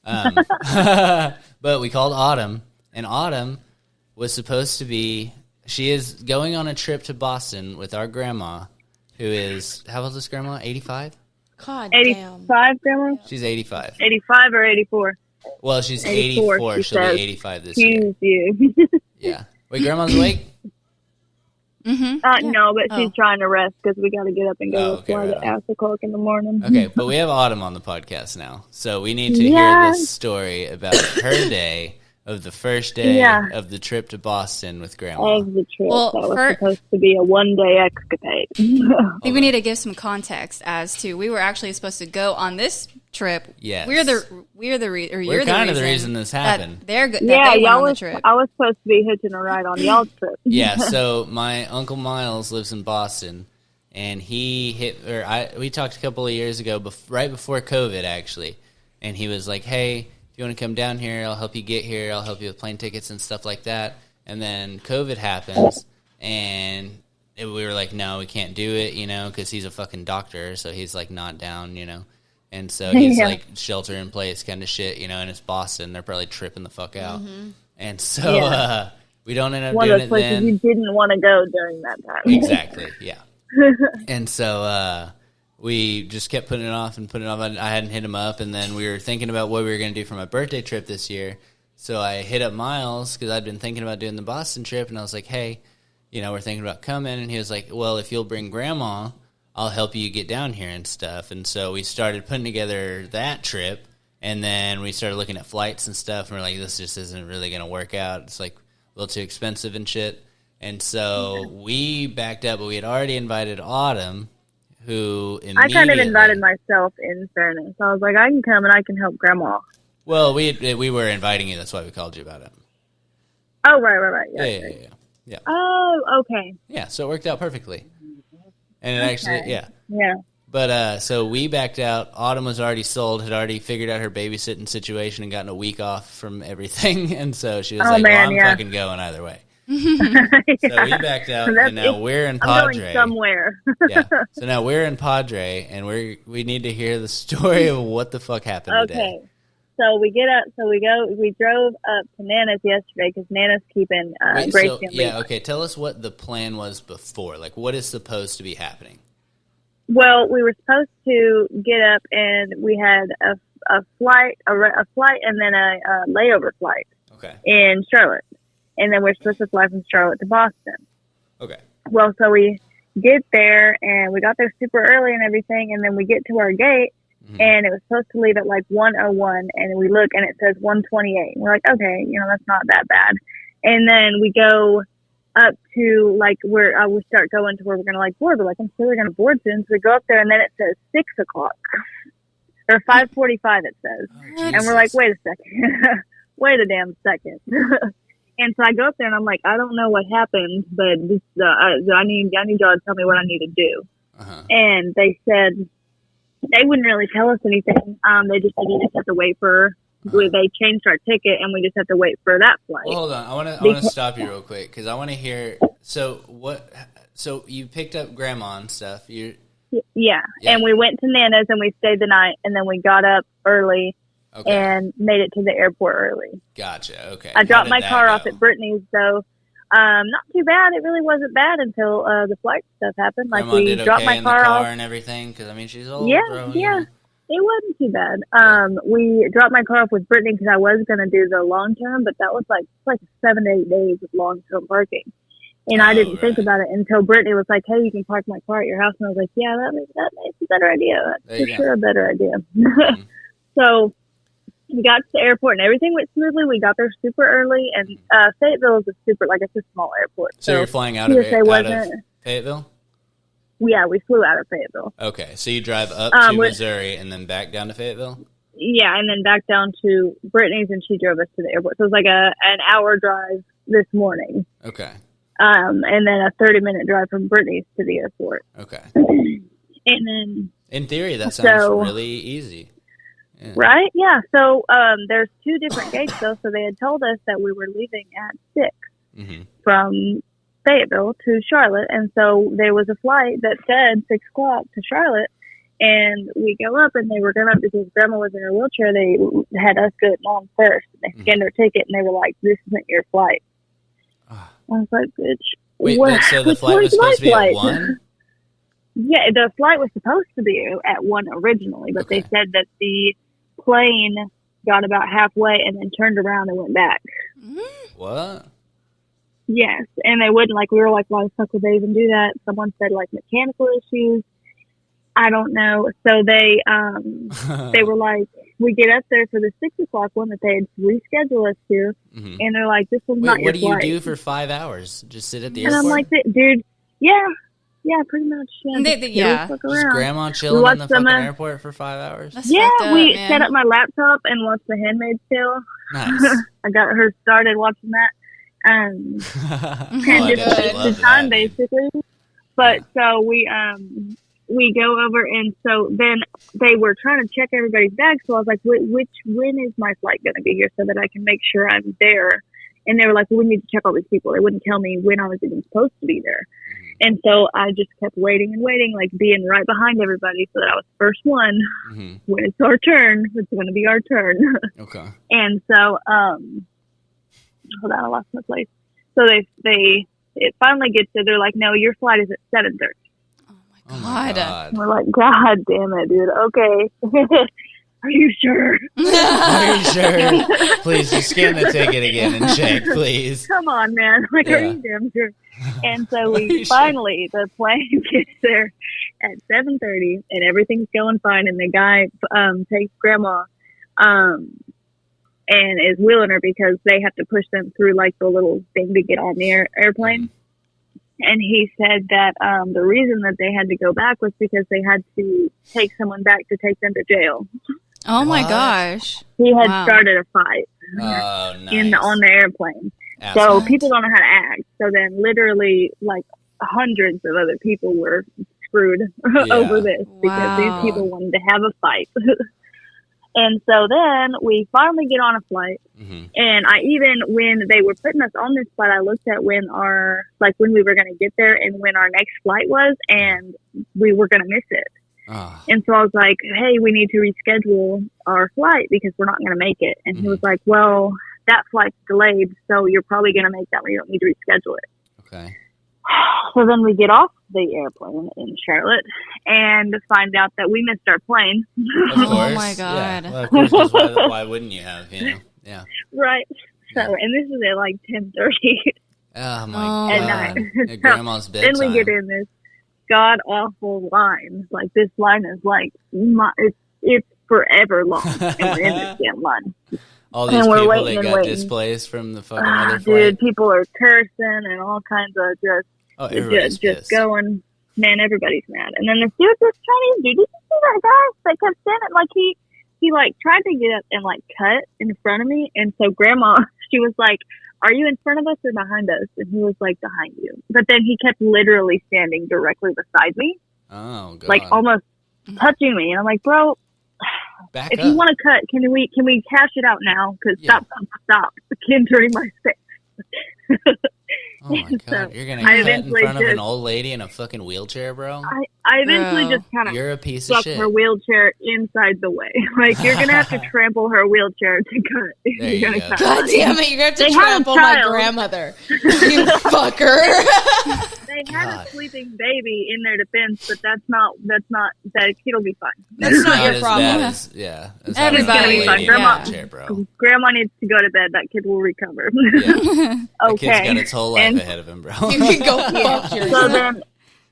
probably. But we called Autumn, and Autumn was supposed to be... She is going on a trip to Boston with our grandma, who is... How old is this grandma? 85? God damn. 85, Grandma? She's 85. 85 or 84? Well, she's 84, 84. she She'll says. be 85 this year. Excuse you. Yeah. Wait, grandma's awake? No, but she's trying to rest because we got to get up and Oh, go okay, fly right to on. 8 o'clock in the morning. Okay, but we have Autumn on the podcast now. So we need to hear Yeah. this story about her day of the first day Yeah. of the trip to Boston with grandma. Of the trip. Well, that was for- supposed to be a one-day escapade. I think we need to give some context as to we were actually supposed to go on this trip. Yes. You're We're the kind of the reason this that happened. They're good. Yeah, That they went y'all on the was. trip. I was supposed to be hitching a ride on y'all's trip. Yeah, so my Uncle Miles lives in Boston, and we talked a couple of years ago, right before COVID, actually, and he was like, hey, if you want to come down here, I'll help you get here, I'll help you with plane tickets and stuff like that, and then COVID happens, and we were like, no, we can't do it, because he's a fucking doctor, so he's, like, not down, and so he's, Yeah. like, shelter-in-place kind of shit, and it's Boston, they're probably tripping the fuck out, and so, Yeah. we don't end up One doing of it those places then. you didn't want to go during that time. Exactly, yeah. And so we just kept putting it off and putting it off. I hadn't hit him up, and then we were thinking about what we were going to do for my birthday trip this year. So I hit up Miles because I'd been thinking about doing the Boston trip, and I was like, hey, we're thinking about coming. And he was like, well, if you'll bring Grandma, I'll help you get down here and stuff. And so we started putting together that trip, and then we started looking at flights and stuff, and we're like, this just isn't really going to work out. It's like a little too expensive and shit. And so we backed up, but we had already invited Autumn, who I kind of immediately- invited myself, in fairness. I was like, I can come and I can help Grandma. Well, we were inviting you. That's why we called you about it. Oh, right. Yeah. Oh, okay. Yeah, so it worked out perfectly. And it actually, yeah. Yeah. But so we backed out. Autumn was already sold, had already figured out her babysitting situation and gotten a week off from everything. And so she was Oh, like, man, well, I'm yeah. fucking going either way. Yeah. So we backed out, and now we're in I'm Padre. going somewhere. Yeah. So now we're in Padre, and we need to hear the story of what the fuck happened today. Okay. So we get up, we drove up to Nana's yesterday because Nana's keeping Wait, Gracie so, and yeah, Levi. okay. Tell us what the plan was before. Like, what is supposed to be happening? Well, we were supposed to get up and we had a flight, and then a layover flight Okay. in Charlotte. And then we're supposed to fly from Charlotte to Boston. Okay. Well, so we get there and we got there super early and everything. And then we get to our gate and it was supposed to leave at like 1:01. And we look and it says 1:28. We're like, okay, that's not that bad. And then we go up to like where we start going to where we're going to like board. We're like, I'm sure we're going to board soon. So we go up there and then it says 6 o'clock or 5:45 it says. And we're like, wait a second. Wait a damn second. And so I go up there and I'm like, I don't know what happened, but this, I need y'all to tell me what I need to do. Uh-huh. And they said they wouldn't really tell us anything. They just said you just have to wait for They changed our ticket, and we just have to wait for that flight. Well, hold on. I want to stop you real quick because I want to hear. So what? So you picked up grandma and stuff. Yeah, and we went to Nana's and we stayed the night, and then we got up early and made it to the airport early. Gotcha. Okay. I dropped my car off at Brittany's, though. Not too bad. It really wasn't bad until the flight stuff happened. Like Grandma we dropped my car off and everything. Because I mean, she's old. Yeah, bro, yeah. It wasn't too bad. We dropped my car off with Brittany because I was going to do the long term, but that was like 7 to 8 days of long term parking. And I didn't think about it until Brittany was like, "Hey, you can park my car at your house." And I was like, "Yeah, that makes a better idea. That's for sure a better idea." Mm-hmm. So we got to the airport and everything went smoothly. We got there super early, and Fayetteville is it's a small airport. So you're flying out of Fayetteville? Yeah, we flew out of Fayetteville. Okay, so you drive up to Missouri and then back down to Fayetteville? Yeah, and then back down to Brittany's, and she drove us to the airport. So it was like an hour drive this morning. Okay. And then a 30-minute drive from Brittany's to the airport. Okay. And then... In theory, that sounds really easy. Yeah. Right? Yeah. So there's 2 different gates, though. So they had told us that we were leaving at 6 from Fayetteville to Charlotte, and so there was a flight that said 6 o'clock to Charlotte, and we go up, and they were going up because Grandma was in her wheelchair. They had us go at Mom first. They scanned her ticket, and they were like, "This isn't your flight." I was like, "Bitch." Wait, so the flight was supposed to be at 1? Yeah, the flight was supposed to be at 1 originally, but they said that the plane got about halfway and then turned around and went back. What? Yes, and they wouldn't, we were like, why the fuck would they even do that? Someone said, mechanical issues. I don't know. So they were like, we get up there for the 6 o'clock one that they had rescheduled us to, and they're like, this was not your flight. What do you do for 5 hours? Just sit at the airport? And I'm like, dude, yeah, pretty much. Yeah, Just grandma chilling in the fucking airport for 5 hours? That's we set up my laptop and watched The Handmaid's Tale. Nice. I got her started watching that. And just the time basically. But so we go over, and so then they were trying to check everybody's bags. So I was like, when is my flight going to be here so that I can make sure I'm there? And they were like, well, we need to check all these people. They wouldn't tell me when I was even supposed to be there. And so I just kept waiting and waiting, being right behind everybody so that I was first one. When it's our turn, it's going to be our turn. Okay. And so, hold on, I lost my place. So it finally gets there. They're like, no, your flight is at 7:30. Oh my God. We're like, God damn it, dude. Okay. Are you sure? Are you sure? Please, just scan the ticket again and check, please. Come on, man. Are you damn sure? And so we finally, the plane gets there at 7:30, and everything's going fine. And the guy takes Grandma and is wheeling her because they have to push them through the little thing to get on the airplane. And he said that the reason that they had to go back was because they had to take someone back to take them to jail. Oh my gosh! He had started a fight on the airplane. So people don't know how to act. So then, literally, hundreds of other people were screwed over this because these people wanted to have a fight. And so then we finally get on a flight, and when they were putting us on this flight, I looked at when we were going to get there and when our next flight was, and we were going to miss it. And so I was like, hey, we need to reschedule our flight because we're not going to make it. And he was like, well, that flight's delayed, so you're probably going to make that one. You don't need to reschedule it. Okay. So then we get off the airplane in Charlotte and find out that we missed our plane. Of course. Oh my God. Yeah. Well, of course, 'cause why wouldn't you have, Yeah. Right. So, and this is at 10:30. Oh my God. At night. At Grandma's bedtime. Then we get in this god awful line. This line is it's forever long. And we're in this damn line. All these people that got displaced from the fucking other flight. Dude, people are cursing and all kinds of just going. Man, everybody's mad. And then this Chinese dude, did you see that guy that kept standing? He tried to get up and cut in front of me. And so Grandma, she was like, are you in front of us or behind us? And he was like, behind you. But then he kept literally standing directly beside me. Oh, God. Almost touching me. And I'm like, bro, Back if up. you want to cut, can we cash it out now? Because stop. The kid's hurting my face. Oh my god, So, you're gonna I cut in eventually front of an just- old lady in a fucking wheelchair, bro? I eventually Bro, just kind of You're a piece of stuck shit. her wheelchair inside the way. Like, you're going to have to trample her wheelchair to cut. if There you're you gonna go. cut. God damn it, you're going to They have to have a trample my child. grandmother. You fucker. They had God. a sleeping baby in their defense, but that kid'll be fine. That's not your as problem. bad as, yeah. As Everybody- bad as that lady in a yeah. wheelchair, bro. Grandma needs to go to bed. That kid will recover. Yeah. The Okay. kid's got its whole life And- ahead of him, bro. You can go fuck So yourself. then,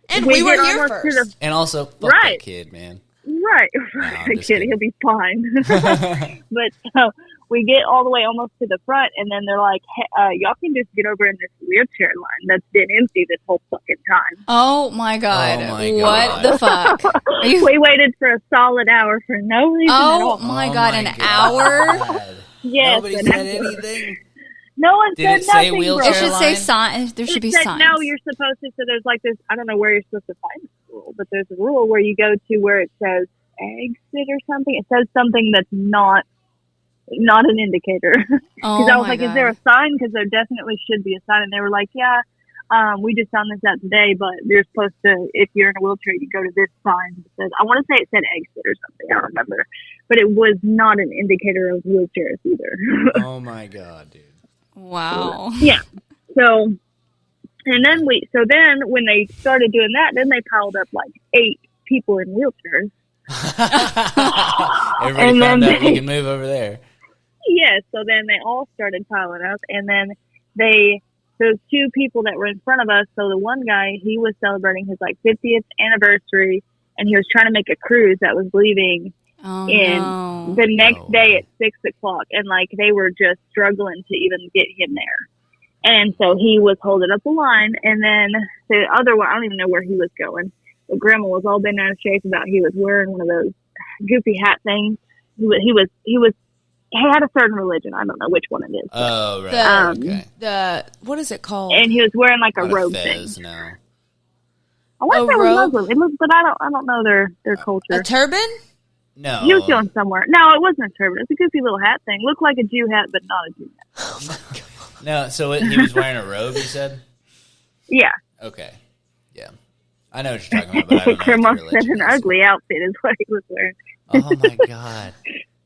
And we were get here almost to first. And also, fuck Right. that kid, man. right, I'm the just kid, kidding. he'll be fine. But we get all the way almost to the front, and then they're like, hey, y'all can just get over in this wheelchair line that's been empty this whole fucking time. Oh my god. Oh my What God. the fuck? Are you? We waited for a solid hour for no reason at Oh all. my Oh god, my an God. hour? Yes, Nobody and said anything. no one Did said it say nothing, wheelchair It bro. should say line? signs. There should It be said, signs. no, you're supposed to. So there's like this. I don't know where you're supposed to find this rule, but there's a rule where you go to where it says exit or something. It says something that's not an indicator. Because Oh I was my like, god. is there a sign? Because there definitely should be a sign. And they were like, yeah, we just found this out today, but you're supposed to, if you're in a wheelchair, you go to this sign that says, I want to say it said exit or something. I don't remember. But it was not an indicator of wheelchairs either. Oh my god, dude. Wow. Yeah. So, and then when they started doing that, then they piled up like 8 people in wheelchairs. Everybody And found then out you can move over there. Yeah. So then they all started piling up, and then those 2 people that were in front of us. So the one guy, he was celebrating his like 50th anniversary, and he was trying to make a cruise that was leaving Oh in no. the next No. day at 6:00, and like they were just struggling to even get him there. And so he was holding up the line, and then the other one, I don't even know where he was going. But Grandma was all bent out of shape about he was wearing one of those goofy hat things. He had a certain religion. I don't know which one it is. Oh, right. The- okay. The, what is it called? And he was wearing like a Not robe fez, thing. no. I want A to say it was robe? Muslim. It was, but I don't know their culture. A turban? No. He was going somewhere. No, it wasn't a turban. It's a goofy little hat thing. Looked like a Jew hat, but not a Jew hat. No, so he was wearing a robe, you said? Yeah. Okay. Yeah. I know what you're talking about, but I don't know. Grandma what the said religion an is. ugly outfit is what he was wearing. Oh my god.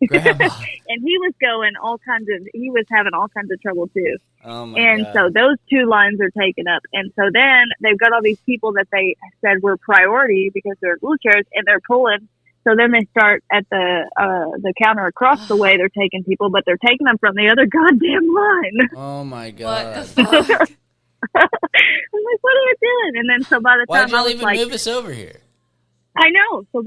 Grandma. And he was having all kinds of trouble too. Oh my And god. so those 2 lines are taken up. And so then they've got all these people that they said were priority because they're wheelchairs, and they're pulling. So then they start at the counter across the way. They're taking people, but they're taking them from the other goddamn line. Oh my What god. the fuck? I'm like, what are you doing? And then so by the Why'd time I y'all was even like, move us over here? I know. So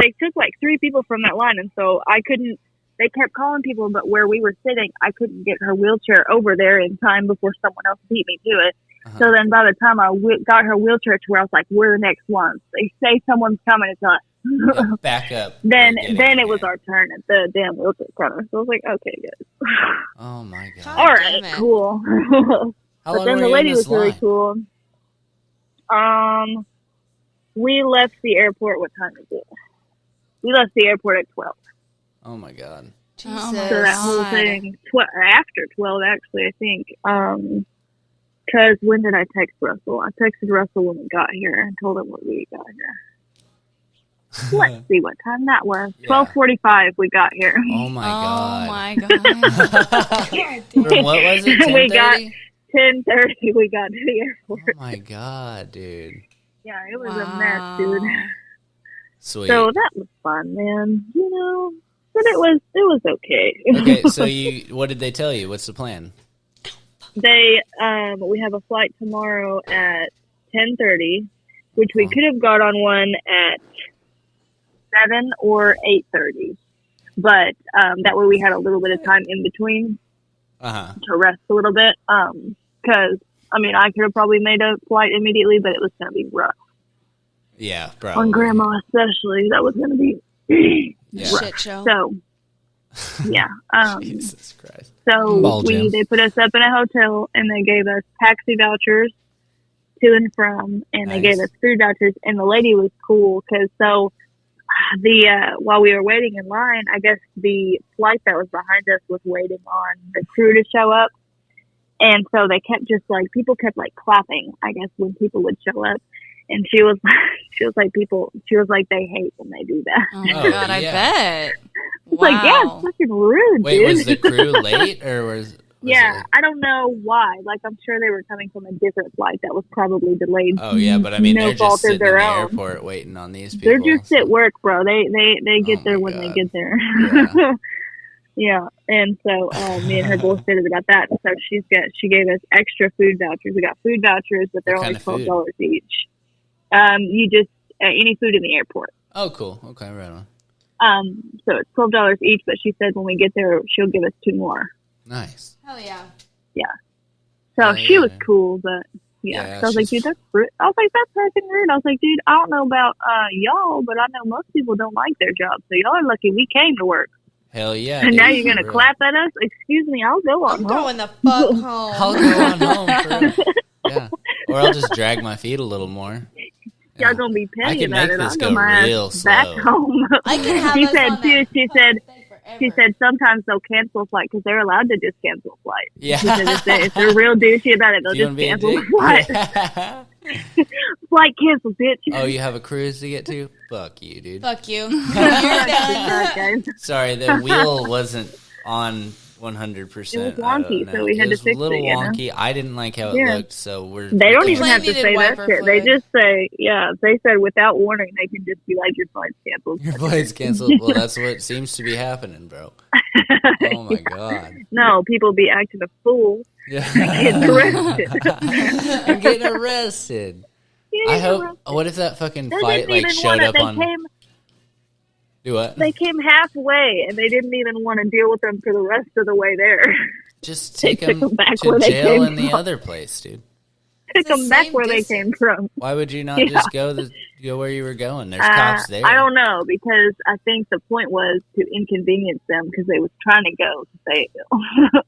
they took like 3 people from that line, and so I couldn't. They kept calling people, but where we were sitting, I couldn't get her wheelchair over there in time before someone else beat me to it. Uh-huh. So then by the time I got her wheelchair to where I was like, we're the next ones. They say someone's coming, it's not. Yeah, back up. Then We're getting it was there. our turn at the damn wheelchair counter. So I was like, okay, good. Oh my god. God All damn right, it. cool. How But long then were the you lady in was this really line? cool. We left the airport. What time is it? We left the airport at 12. Oh my god. Oh Jesus. my So that whole God. thing, after 12, actually, I think. Because when did I text Russell? I texted Russell when we got here and told him what we got here. Let's see what time that was. Yeah. 12:45 we got here. Oh my Oh god. my god. From what was it? We got 10:30? 10:30 we got to the Oh airport. my god, dude. Yeah, it was a mess, dude. Sweet. So that was fun, man. You know, but it was okay. Okay, so what did they tell you? What's the plan? They we have a flight tomorrow at 10:30, which we could have got on one at 7 or 8:30, but that way we had a little bit of time in between Uh-huh. to rest a little bit. Because I mean, I could have probably made a flight immediately, but it was going to be rough Yeah, probably. on Grandma, especially. That was going to be Yeah. Shit show. so. Yeah. Jesus Christ. So Ball jam. they put us up in a hotel, and they gave us taxi vouchers to and from, and they Nice. gave us food vouchers. And the lady was cool because while we were waiting in line, I guess the flight that was behind us was waiting on the crew to show up. And so they kept people kept clapping, I guess, when people would show up. And she was like, they hate when they do that. Oh my God, I bet. It's like, yeah, it's fucking rude, Wait, dude. was the crew late or was yeah, I don't know why. Like, I'm sure they were coming from a different flight that was probably delayed. Oh yeah, but I mean, no they're just fault sitting of their in the own. airport waiting on these people. They're just at work, bro. They get there when they get there. Yeah. Yeah, and so me and her both stated about that. And so she gave us extra food vouchers. We got food vouchers, but they're What only kind of $12 each. You just any food in the airport. Oh, cool. Okay, right on. So it's $12 each. But she said when we get there, she'll give us 2 more. Nice. Hell yeah. Yeah. So she was cool, but Yeah, so I was like, dude, that's rude. I was like, that's fucking rude. I was like, dude, I don't know about y'all, but I know most people don't like their job. So y'all are lucky we came to work. Hell yeah. And dude, now you're for gonna real. clap at us? Excuse me, I'll go on I'm home. going the fuck home. I'll go on home. For real. Yeah. Or I'll just drag my feet a little more. Y'all gonna be I petty can about make it. this I'll go go my real ass back slow. home. I can have She us said, on too, that she said sometimes they'll cancel a flight because they're allowed to just cancel a flight. Yeah. She said if they're real douchey about it, they'll You wanna just be a cancel the dick? flight. Yeah. Flight canceled, bitch. Oh, you have a cruise to get to? Fuck you, dude. Fuck you. You're done. Guys. Sorry, the wheel wasn't on 100%. It was wonky, so we had to fix it, It was a little you know? wonky. I didn't like how it Yeah. looked, so we're... They don't we even have to needed say that wiper shit. They fluid. just say, they said without warning, they can just be like, your flight's canceled. Your flight's canceled. Well, that's what seems to be happening, bro. Oh, my God. No, people be acting a fool. Yeah. Getting arrested. I'm getting arrested. Yeah, I hope... arrested. What if that fucking They fight, didn't like, even showed wanna- up they on... came, Do what? They came halfway, and they didn't even want to deal with them for the rest of the way there. Just They take took them them back to where they jail came in the from. other place, dude. Took the them back same where they distance. came from. Why would you not Yeah. just go where you were going? There's cops there. I don't know, because I think the point was to inconvenience them because they was trying to go to Fayetteville.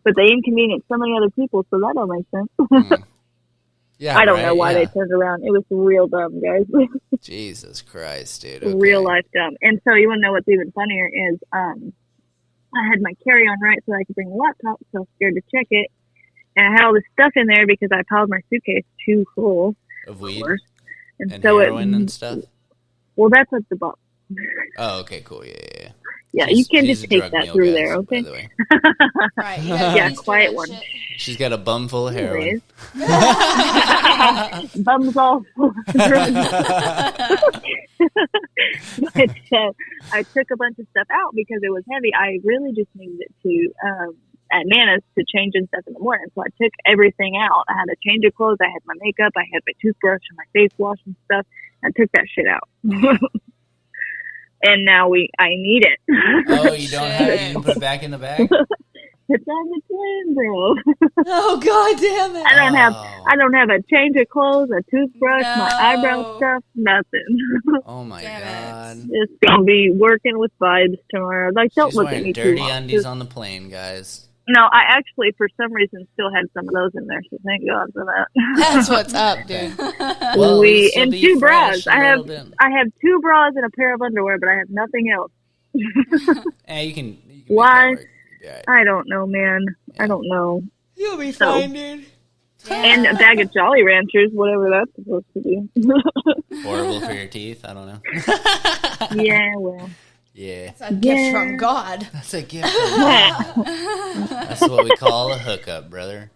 But they inconvenienced so many other people, so that don't make sense. Yeah, I don't right? know why Yeah. they turned around. It was real dumb, guys. Jesus Christ, dude. Real Okay. life dumb. And so you want to know what's even funnier is I had my carry-on right so I could bring a laptop, so I was scared to check it. And I had all this stuff in there because I piled my suitcase too full, Of of weed course. And and so heroin and stuff? well, that's at the bottom. Oh, okay, cool. Yeah. Yeah, She's- you can't she's just a take drug that mule, through guys, there, by okay? the way. Right. Yeah, quiet one. She's got a bum full of heroin. Anyways. Bums all full of drugs. But I took a bunch of stuff out because it was heavy. I really just needed it to at Nana's to change and stuff in the morning. So I took everything out. I had a change of clothes. I had my makeup. I had my toothbrush and my face wash and stuff. I took that shit out. And now I need it. Oh, you don't have it? You didn't put it back in the bag? It's on the twin, bro. Oh, God damn it. I don't have a change of clothes, a toothbrush, my eyebrow stuff, nothing. Oh, my Damn God. Just gonna be working with vibes tomorrow. Like, don't She's look at wearing me too dirty long. undies Just- on the plane, guys. No, I actually, for some reason, still had some of those in there. So thank God for that. That's what's up, dude. Well, at We least you'll and be 2 fresh bras. a little bit. I have 2 bras and a pair of underwear, but I have nothing else. You can Why? make that work. You'll be all right. I don't know, man. I don't know. You'll be So- fine, dude. And a bag of Jolly Ranchers, whatever that's supposed to be. Horrible for your teeth. I don't know. Yeah, well. Yeah. It's a gift from God. That's a gift. That's what we call a hookup, brother.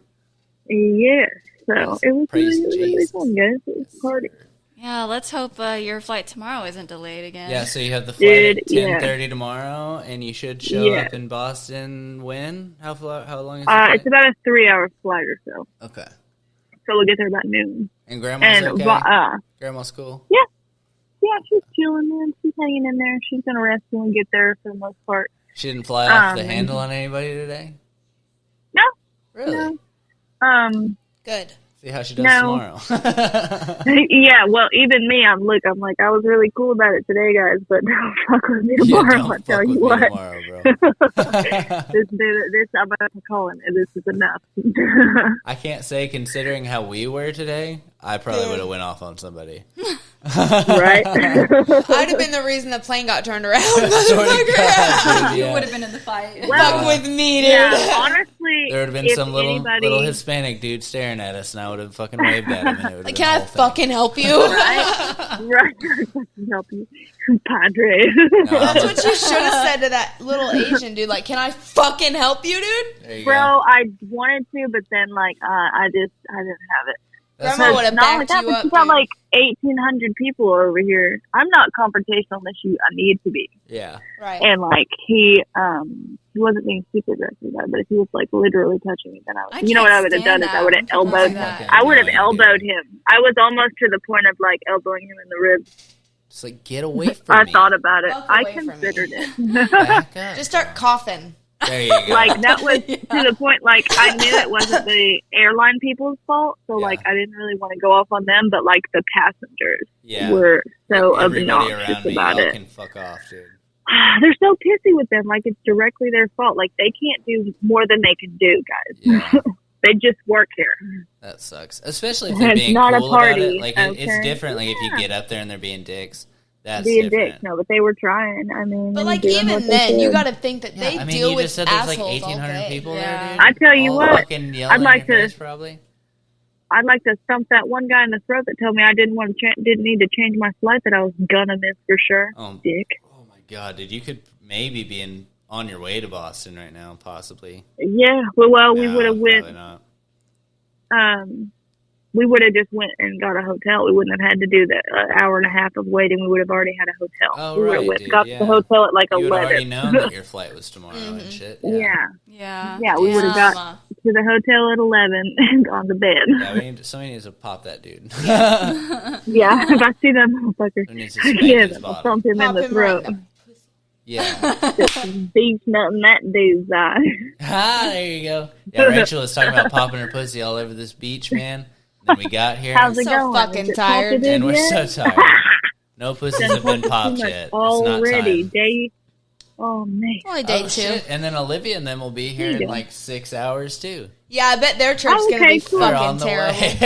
Yeah. So it was Praise really Jesus. fun, guys. It was a party. Yeah, let's hope your flight tomorrow isn't delayed again. Yeah, so you have the flight at Dude, yeah. 10:30 tomorrow, and you should show Yeah. up in Boston when? How long is the flight? It's about a 3-hour flight or so. Okay. So we'll get there about noon. And Grandma's And okay? Grandma's cool? yeah, she's chilling, man. She's hanging in there. She's gonna rest when we get there for the most part. She didn't fly off the Um, handle on anybody today? No. Really? No. Good. See how she does No. tomorrow. Yeah, well, even me, I'm like, I was really cool about it today, guys, but don't fuck with me tomorrow. don't I'll tell fuck you with what. me tomorrow, bro. This, I'm calling it. This is enough. I can't say, considering how we were today, I probably would have went off on somebody. Right? I'd have been the reason the plane got turned around. God, You would have been in the fight. Fuck with me, dude. Yeah, honestly, there would have been if some little anybody, Hispanic dude staring at us, and I would have fucking waved at him. And it would have Like, been can I the whole thing. fucking help you? right, I can help you, Padre. That's what you should have said to that little Asian dude. Like, can I fucking help you, dude? There you Bro, go. I wanted to, but then like I didn't have it. That's Grandma it. would have Not only backed that, you but up. you got Dude. like 1,800 people over here. I'm not confrontational unless I need to be. Yeah. Right. And like he wasn't being super aggressive about it, but if he was like literally touching me, then I would. You know what I would have done is I would have elbowed. that. I would have Yeah, elbowed him. I was almost to the point of like elbowing him in the ribs. It's like, get away from I me. thought about it. Fuck I away from me. considered it. Back up. Just start coughing. There you go. Like that was to the point. Like I knew it wasn't the airline people's fault, so Yeah. like I didn't really want to go off on them. But like the passengers Yeah. were so Everybody obnoxious around me, about y'all it. can fuck off, dude. They're so pissy with them. Like it's directly their fault. Like they can't do more than they can do, guys. Yeah. They just work here. That sucks. Especially if they're It's being not a cool about party, it. Like, it's okay? different. Like, if you Yeah. get up there and they're being dicks, that's Being different. dicks, no, but they were trying. I mean, But they like were doing even what they then, you could. got to think that Yeah, they I mean, deal you with just said there's like assholes 1,800 all day. people Yeah. there, dude. I tell you All what, fucking yelling I'd like in your to- face, probably. I'd like to stump that one guy in the throat that told me I didn't want to didn't need to change my flight, that I was gonna miss for sure. Dick. Oh my god, dude, you could maybe be on your way to Boston right now, possibly. Yeah. Well, we No, would have went. probably not. We would have just went and got a hotel. We wouldn't have had to do the hour and a half of waiting. We would have already had a hotel. Oh, we would have right, went, dude, got yeah. to the hotel at like You would 11. already known that your flight was tomorrow and shit. Yeah. Yeah. Yeah, we would have got to the hotel at 11 and gone to bed. Yeah, somebody needs to pop that dude. Yeah, if I see that motherfucker Who needs to spank again, his I'll bottom. thump him Pop in the him throat. right Yeah. Beast nothing that dude's eye. Ah, there you go. Yeah, Rachel was talking about popping her pussy all over this beach, man. Then we got here, How's it So going? fucking Is it tired. talkative and we're yet? so tired. No pussies have been popped Too much yet. already. It's not time. Day. Oh man. Only day Oh, 2. shit. And then Olivia and them will be here There you in go. like 6 hours, too. Yeah, I bet their trip's Oh, gonna okay, be cool. They're fucking on the terrible. way.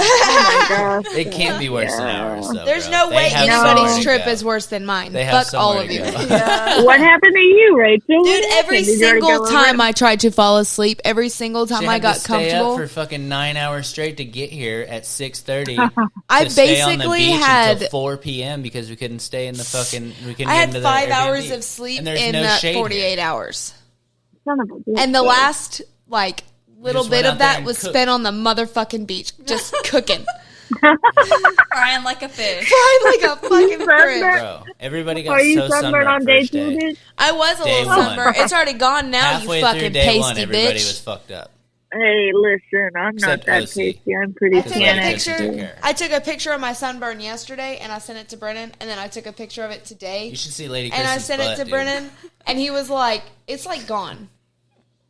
Oh my gosh. It can't be worse than ours, though. There's bro. no They way have anybody's somewhere to trip go. is worse than mine. They have Fuck all somewhere of to you. go. What happened to you, Rachel? Dude, every Did you already go single over time it? I tried to fall asleep, every single She time I had got to stay comfortable, up for fucking 9 hours straight to get here at 6:30. I to stay on the basically beach had until 4 p.m. because we couldn't stay in the fucking. We couldn't I get had into 5 the hours Airbnb. of sleep And there's in no shade 48 here. hours. Son of a bitch. And the last like little just bit went out of there that and was cooked. spent on the motherfucking beach, just cooking, Crying like a fish. frying like a fucking Sunburned? frick. Bro, everybody got Are you so sunburned on sunburned day first 2, day. bitch? I was a Day little one. sunburned. It's already gone now, Halfway you through fucking day one, pasty everybody bitch. was fucked up. Hey, listen, I'm Except not that OC. tasty. I'm pretty I took a Lady tannic. Kristen took picture. care. I took a picture of my sunburn yesterday, and I sent it to Brennan. And then I took a picture of it today, You should see Lady and I Kristen's sent butt, it to dude. Brennan. And he was like, "It's like gone.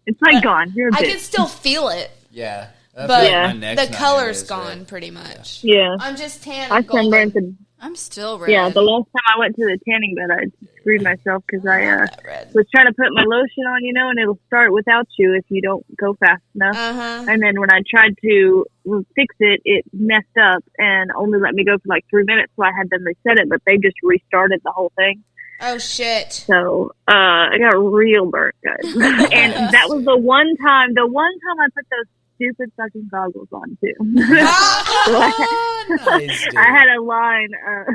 It's like gone. You're a I bitch. can still feel it, Yeah. I but feel like my neck's the not color's nearly as gone red. pretty much. Yeah. I'm just tan I and golden. sunburned the I'm still red. Yeah, the last time I went to the tanning bed, I screwed myself because I That red. was trying to put my lotion on, and it'll start without you if you don't go fast enough. Uh-huh. And then when I tried to fix it, it messed up and only let me go for like 3 minutes, so I had them reset it, but they just restarted the whole thing. Oh, shit. So I got real burnt, guys. And that was the one time I put those stupid fucking goggles on, too. Nice, dude. I had a line,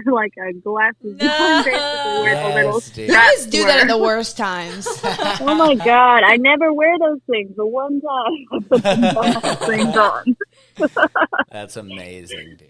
like a glasses on, basically, where the little Yes, dude. You straps guys do that at were. the worst times. Oh my god, I never wear those things. The one time I put those things on. That's amazing, dude.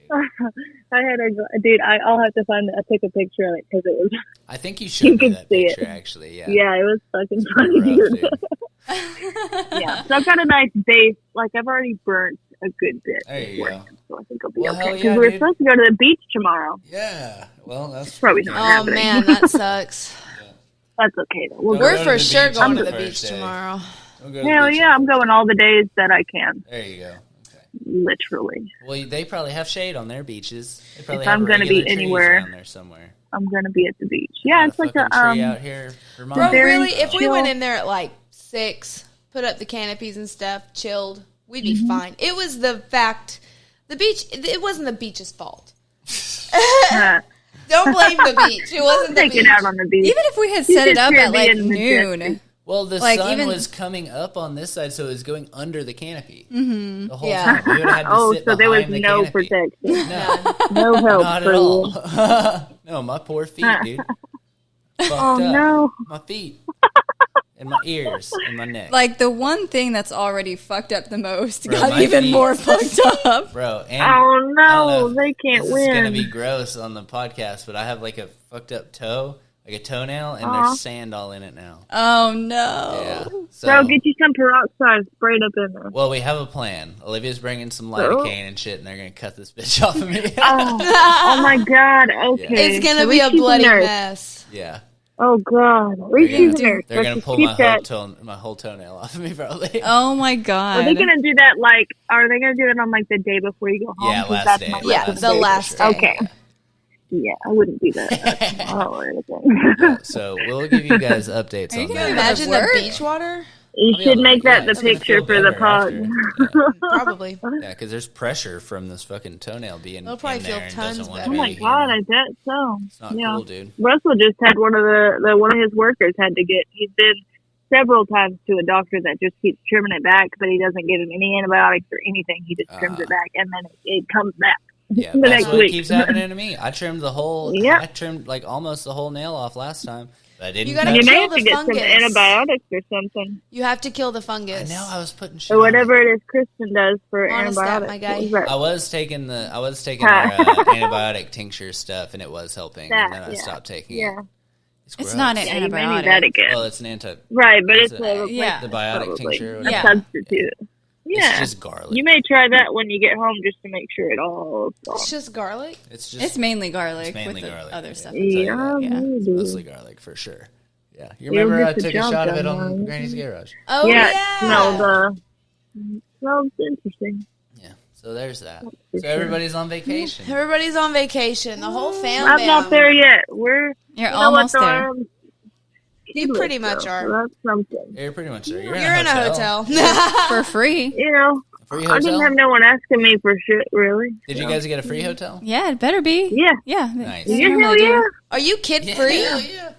I had dude, I'll have to I took a picture of it because it was, I think you You showed me can that see picture, it. actually. Yeah. yeah, it was fucking It's pretty funny, rough, dude. dude. Yeah, so I've got a nice base. Like, I've already burnt a good bit. There you working, go. So I think I'll be Well, okay. hell Because yeah, we're dude. supposed to go to the beach tomorrow. Yeah. Well, that's Probably not Oh, happening. man, that sucks. That's okay, though. We'll Go We're to for the sure beach going on to the the beach first day. tomorrow. We'll go to the Hell beach. yeah, I'm going all the days that I can. There you go. Okay. Literally. Well, they probably have shade on their beaches. They probably If have I'm gonna be regular trees anywhere, around there somewhere. I'm going to be at the beach. Yeah, Got it's like fucking a, tree out here, Vermont. Bro, Very really, if we chill. went in there at like 6, put up the canopies and stuff, chilled, we'd be fine. It was the fact, the beach, it wasn't the beach's fault. Don't blame the beach. It wasn't the Take beach. it out on the beach. Even if we had set it up at like Caribbean noon. majestic. Well, the Like, sun even- was coming up on this side, so it was going under the canopy Mm-hmm. the whole Yeah. time. We would have had to Oh, sit so there was behind the no canopy. protection. No, No help not for at you. all. No, my poor feet, dude. Fucked Oh, up. no. My feet. And my ears and my neck. Like the one thing that's already fucked up the most Bro, got my even feet. more fucked up. Bro, and Oh, I don't know no. if They can't this win. is going to be gross on the podcast, but I have like a fucked up toe, like a toenail, and Aw. there's sand all in it now. Oh no. Yeah. So, Bro, get you some peroxide sprayed up in there. well, we have a plan. Olivia's bringing some lidocaine and shit, and they're going to cut this bitch off of me. Oh, my God. Okay. It's gonna At be a least she's bloody nurse. mess. Yeah. Oh, God. At least They're she's gonna- a nurse. They're Let's going to just pull keep my that. whole toenail off of me, probably. Oh my god. Are they going to do that, like, are they going to do it on, like, the day before you go home? Yeah, 'Cause last that's day. my Yeah, Last the day, last for sure. day. Okay. Yeah, I wouldn't do that tomorrow or anything. Yeah, so we'll give you guys updates Are you on gonna that. Imagine the work? beach water. You I'll be should able to- make that yeah, the it's gonna picture feel for the better pod. after. Probably. Yeah, because there's pressure from this fucking toenail being They'll probably in feel there and tons doesn't want better. to Oh my be God, I human. bet so. It's not Yeah. cool, dude. Russell just had one of the one of his workers had to get. He's been several times to a doctor that just keeps trimming it back, but he doesn't give him any antibiotics or anything. He just trims it back, and then it comes back. Yeah, the that's next what week. keeps happening to me. I trimmed the whole. Yep. I trimmed like almost the whole nail off last time. But I didn't. You gotta touch You it. may kill have the to get some fungus. antibiotics or something, You have to kill the I fungus. know I was putting shit. or on whatever it. it is Kristen does for Honest stat, antibiotics. my guy. What was that? I was taking our antibiotic tincture stuff, and it was helping. That, and then I yeah. stopped taking Yeah, it. It's gross. not an yeah, you may need antibiotic. that again. Well, it's an anti. Right, but Is it's it- a Yeah. The biotic probably tincture. or a Yeah. whatever. substitute. It's Yeah, just garlic. you may try that when you get home just to make sure it all. It's just garlic. It's just It's mainly garlic It's mainly with the garlic, other yeah. stuff. I'll tell you Yeah, that. Yeah. It's maybe. mostly garlic for sure. Yeah, you You'll remember I get the took a job shot of it done, on right? Granny's Garage. Oh yeah, yeah. no, sounds interesting. Yeah, so there's that. For So sure. everybody's on vacation. Everybody's on vacation. The whole fam. I'm not there yet. We're You're you know almost what, though, there. I'm You pretty much so are. That's something. You're pretty much there. You're in a hotel. For free. You know, Free I didn't hotel? have no one asking me for shit, really. Did you So. guys get a free hotel? Yeah, it better be. Yeah. Yeah. Nice. they Yeah, normally hell do. yeah. Are you kid free? Yeah.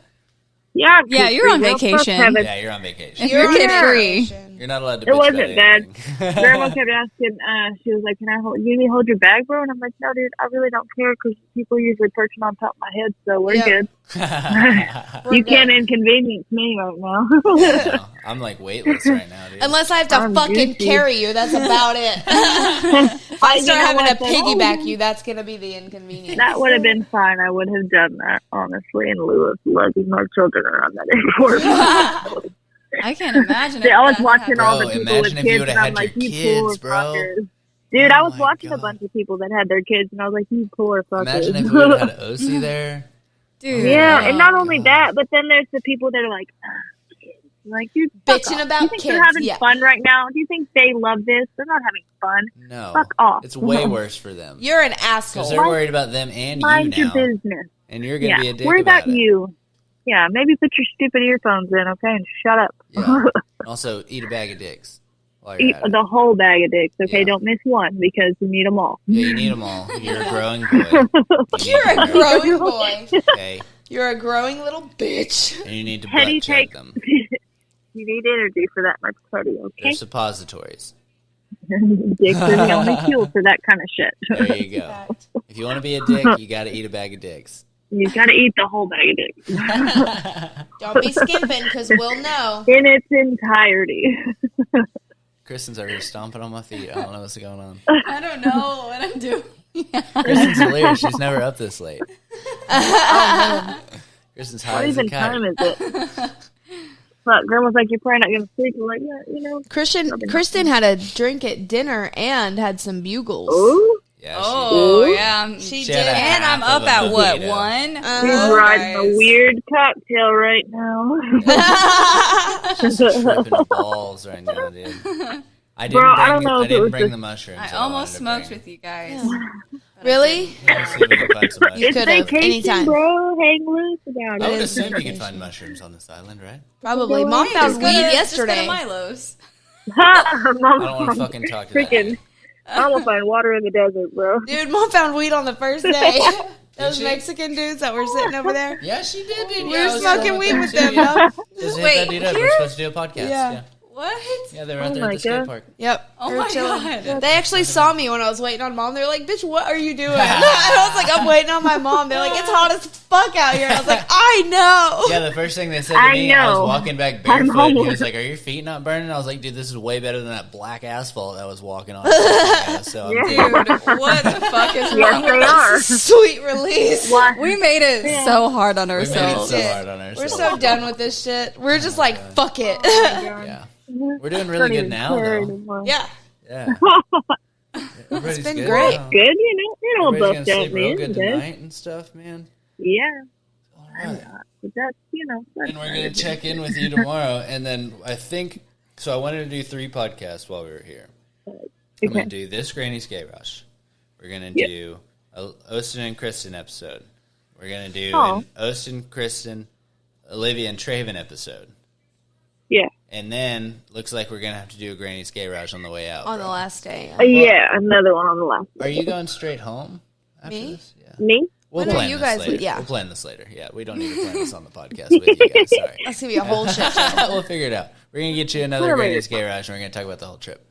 Yeah, Yeah, you're on girl, fuck vacation. heaven. Yeah, you're on vacation. You're on kid free. vacation. You're not allowed to. It bitch wasn't about bad. anything. Grandma kept asking, she was like, can I hold, you need to hold your bag, bro? And I'm like, no, dude, I really don't care because people usually perching on top of my head, so we're Yeah. good. We're You good. can't inconvenience me right now. No, I'm like weightless right now, dude. Unless I have to I'm fucking Gucci. carry you, that's about it. If I start having to piggyback you, that's gonna be the inconvenience. That would have been fine. I would have done that, honestly, in lieu of lugging my children around that airport. I can't imagine. I was if that watching all the Bro, people with imagine if you kids, would've and I'm had like, your you poor kids, bro. fuckers. Dude, I Oh was my watching a God. bunch of people that had their kids, and I was like, you poor fuckers. Imagine if we would have had OC there. Dude. Yeah, Oh and not my only God. that, but then there's the people that are like, kids. Like, dude, fuck Bitching off. about Do you think kids, they're having yeah. fun right now? Do you think they love this? They're not having fun. No, Fuck off. It's way worse for them You're an because asshole. they're worried about them and you Mind your now, business. and you're gonna Yeah, be a dick worry about about it. you. Yeah, maybe put your stupid earphones in, okay, and shut up. Yeah. Also, eat a bag of dicks while you're Eat at it. the whole bag of dicks, okay? Yeah. Don't miss one because you need them all. Yeah, you need them all. You're a growing boy. You're a growing boy. Okay, You're a growing little bitch. and you need to Teddy butt chug takes. them. You need energy for that much Teddy, They're okay? suppositories. Dicks are the only fuel for that kind of shit. There you go. Fact. If you want to be a dick, you got to eat a bag of dicks. You gotta eat the whole bag of dicks Don't be skimping, because we'll know. in its entirety. Kristen's over here stomping on my feet. I don't know what's going on. I don't know what I'm doing. Kristen's hilarious. She's never up this late. Kristen's high What as a even time kite. is it? But Grandma's like, you're probably not gonna sleep. I'm like, yeah, you know. Kristen had a drink at dinner and had some bugles. Ooh, Yeah, Oh, Ooh. yeah. She She had did. a And I'm half up of a at what, mojito. 1? she's Uh-huh. riding guys. a weird cocktail right now. She's tripping balls right now, dude. I didn't Bro, bring, I don't know I if it didn't was bring just- the mushrooms. I that almost wanted to smoked bring. with you guys. Really? Let's see if we can find some mushrooms. You It's could have vacation, anytime. bro. Hang loose about I would it. assume you can find mushrooms on this island, right? Probably. Mom Just found go weed to- yesterday. Just go to Milo's. I don't want to fucking talk to that. Freaking, I'm gonna find water in the desert, bro. Dude, Mom found weed on the first day. Those Mexican dudes that were sitting over there. Yeah, she did, dude. We were smoking weed with them, though. Just hit that dude up. We're supposed to do a podcast. Yeah. What? Yeah, they were out there at the skate park. Yep. Oh my God. They actually saw me when I was waiting on Mom. They were like, bitch, what are you doing? And I was like, I'm waiting on my mom. They're like, it's hot as fuck out here. And I was like, I know. Yeah, the first thing they said to me, I was walking back barefoot, and he was like, are your feet not burning? I was like, dude, this is way better than that black asphalt I was walking on. So Dude, what the fuck is wrong with they are. Sweet release. We made it so hard on ourselves. We're so done with this shit. We're just like, fuck it. Yeah. We're doing really good now, though. Yeah. Yeah. It's been good great. now. Good, you know. Everybody's Both gonna up, sleep real man. good tonight and stuff, man. Yeah. All right. But that's, that's And we're going to check in with you tomorrow. And then I think, so I wanted to do 3 podcasts while we were here. I'm going to do this Granny's Gayrage. We're going to do a Austin and Kristen episode. We're going to do an Austin, Kristen, Olivia, and Traven episode. Yeah. And then, looks like we're going to have to do a Granny's Gayrage on the way out. On the last day. Yeah, another one on the last day. Are you going straight home after Me? this? Yeah. Me? We'll When are plan you this guys later. with- yeah. We'll plan this later. Yeah, we don't need to plan this on the podcast with you guys. Sorry. That's going to be a whole shit show. We'll figure it out. We're going to get you another Granny's Gayrage, and we're going to talk about the whole trip.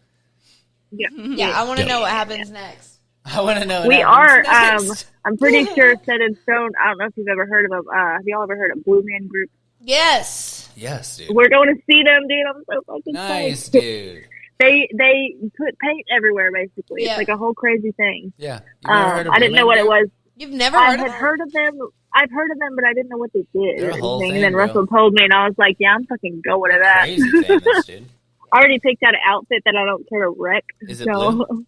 Yeah. Yeah, I want to know what happens next. I want to know what We happens next. I'm pretty sure Set in Stone. I don't know if you've ever heard of them. Have y'all ever heard of Blue Man Group? Yes. Yes, dude. We're going to see them, dude. I'm so fucking Nice, psyched. dude. They put paint everywhere, basically. Yeah. It's like a whole crazy thing. Yeah. You've never heard of I didn't Blue know what Man it Group? was. You've never I heard of had that? heard of them. I've heard of them, but I didn't know what they did. They're a whole thing, and then bro. Russell told me, and I was like, "Yeah, I'm fucking going to that." Crazy famous, dude. I already picked out an outfit that I don't care to wreck. Is it blue?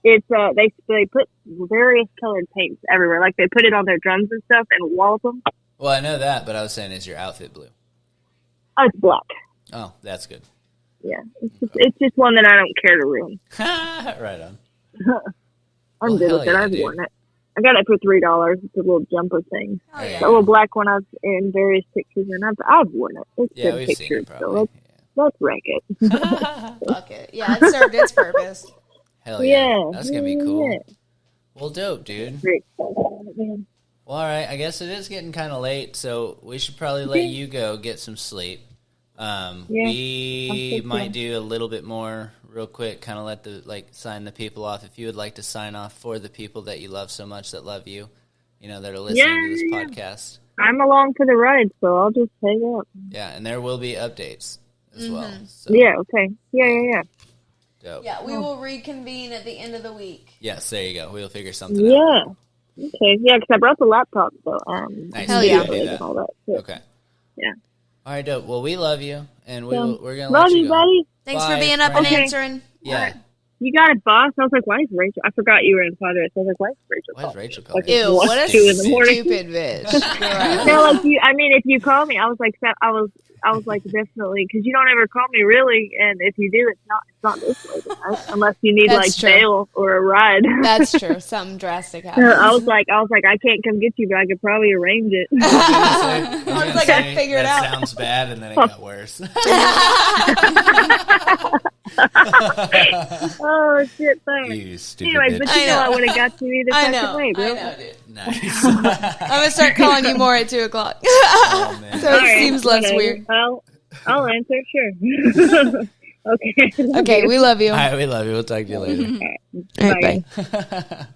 It's they put various colored paints everywhere. Like they put it on their drums and stuff and walls them. Well, I know that, but I was saying, is your outfit blue? Oh, it's black. Oh, that's good. Yeah, it's just one that I don't care to ruin. Right on. I'm Well, good hell with it. yeah, I've dude. worn it. I got it for $3. It's a little jumper thing. Oh, yeah. The little black one I've in various pictures, and I've worn it. It's Yeah, good we've seen pictures, it so probably. let's rank it. Fuck it. Yeah, it served its purpose. Hell yeah. Yeah. That's going to be cool. Yeah. Well, dope, dude. Very excited about it, man. Well, all right. I guess it is getting kind of late, so we should probably let you go get some sleep. We think so. might do a little bit more real quick, kind of sign the people off. If you would like to sign off for the people that you love so much, that love you, that are listening to this podcast. I'm along for the ride, so I'll just hang out. Yeah, and there will be updates as well. So, Yeah, okay. Yeah. dope. Yeah, we will reconvene at the end of the week. Yes, there you go. We'll figure something out. Yeah. Okay. Yeah, because I brought the laptop, so Nice. Hell yeah. Do that. and all that shit. Okay. Yeah. All right, dope. Well, we love you, and we're going to Love let you you, go. buddy. Thanks Bye, for being up and friend. answering. Yeah. You got it, boss. I was like, why is Rachel? I forgot you were in Padre. So I was like, why is Rachel? Why is calling me? Rachel calling Like, me? Ew, what what a 2 in the morning? stupid bitch. No, like you. I mean, if you call me, I was like, definitely, because you don't ever call me really, and if you do, it's not this way, right? Unless you need That's like true. bail or a ride. That's true. Something drastic happened. I was like, I can't come get you, but I could probably arrange it. I was like, I'd figure it that out. sounds bad, and then it got worse. Oh shit! Thanks. You stupid Anyways, but bitch. you I know know. I would have got you either I fucking know. way, bro. I know, dude. Nice. I'm gonna start calling you more at 2 o'clock. Oh, man. So it All right, seems less whatever. weird. I'll answer, sure. Okay. Okay, we love you. All right, we love you. We'll talk to you later. All right, bye.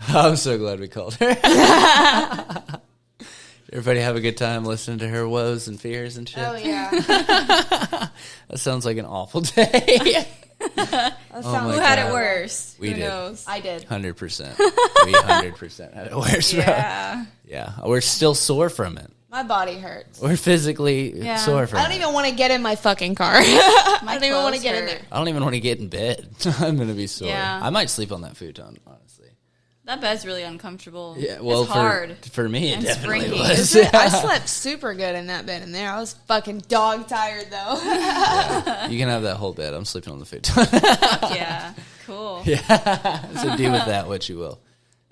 I'm so glad we called her. Everybody have a good time listening to her woes and fears and shit. Oh yeah. That sounds like an awful day. Who Who had it worse? We Who did. knows? I did. 100%. We 100% had it worse, bro. Yeah. Yeah. We're still sore from it. My body hurts. We're physically Yeah. sore from it. I don't even want to get in my fucking car. I don't even want to clothes get in hurt. there. I don't even want to get in bed. I'm going to be sore. Yeah. I might sleep on that futon, honestly. That bed's really uncomfortable. Yeah, well, it's hard. For me, it And definitely springy. was. I slept super good in that bed in there. I was fucking dog tired though. You can have that whole bed. I'm sleeping on the futon. Yeah. Cool. Yeah. So do with that what you will.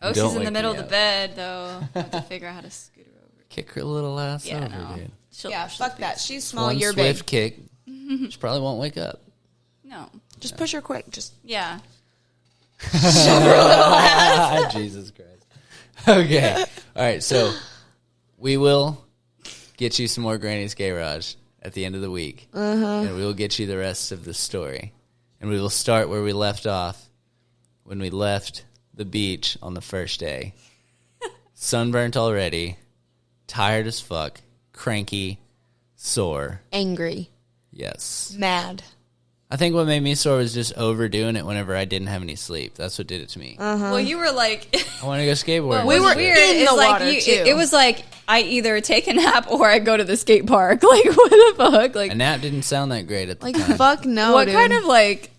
Oaks Don't is in wake the middle me of the up. bed, though. I have to figure out how to scoot her over. Kick her little ass Yeah, over, no. dude. Yeah, fuck that. She's small. One You're swift big. kick. She probably won't wake up. No. Just push her quick. Just Yeah. Jesus Christ. Okay. All right. So we will get you some more Granny's Gayrage at the end of the week. And we will get you the rest of the story. And we will start where we left off when we left the beach on the first day. Sunburnt already, tired as fuck, cranky, sore. Angry. Yes. Mad. I think what made me sore was just overdoing it whenever I didn't have any sleep. That's what did it to me. Well, you were like... I want to go skateboarding. We were weird. in the water, too. It was like, I either take a nap or I go to the skate park. Like, what the fuck? Like, A nap didn't sound that great at the Like, time. fuck no, what dude. kind of, like...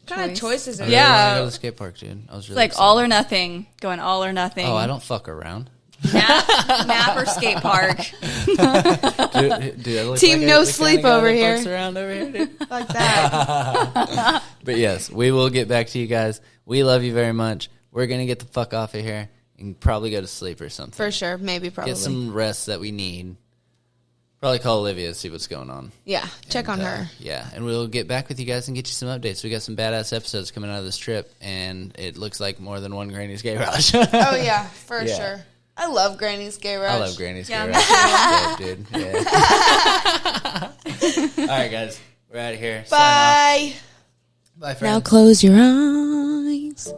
What kind of choices I are really Yeah. wanted to go to the skate park, dude. I was really Like, excited. all or nothing. Going all or nothing. Oh, I don't fuck around. Nap or skate park. Do I look Team like no the sleep kind of guy over that here. fucks around over here, dude? Like that. But yes, we will get back to you guys. We love you very much. We're going to get the fuck off of here and probably go to sleep or something. For sure. Maybe, probably. Get some rest that we need. Probably call Olivia to see what's going on. Yeah. Check on her. Yeah, and we'll get back with you guys and get you some updates. We got some badass episodes coming out of this trip, and it looks like more than one Granny's Gayrage. Oh, yeah. For Yeah. sure. I love Granny's Gayrage. I love Granny's Yeah, Gayrage. Dope, dude. Yeah. All right, guys. We're out of here. Sign off. Bye. Bye, friends. Now close your eyes.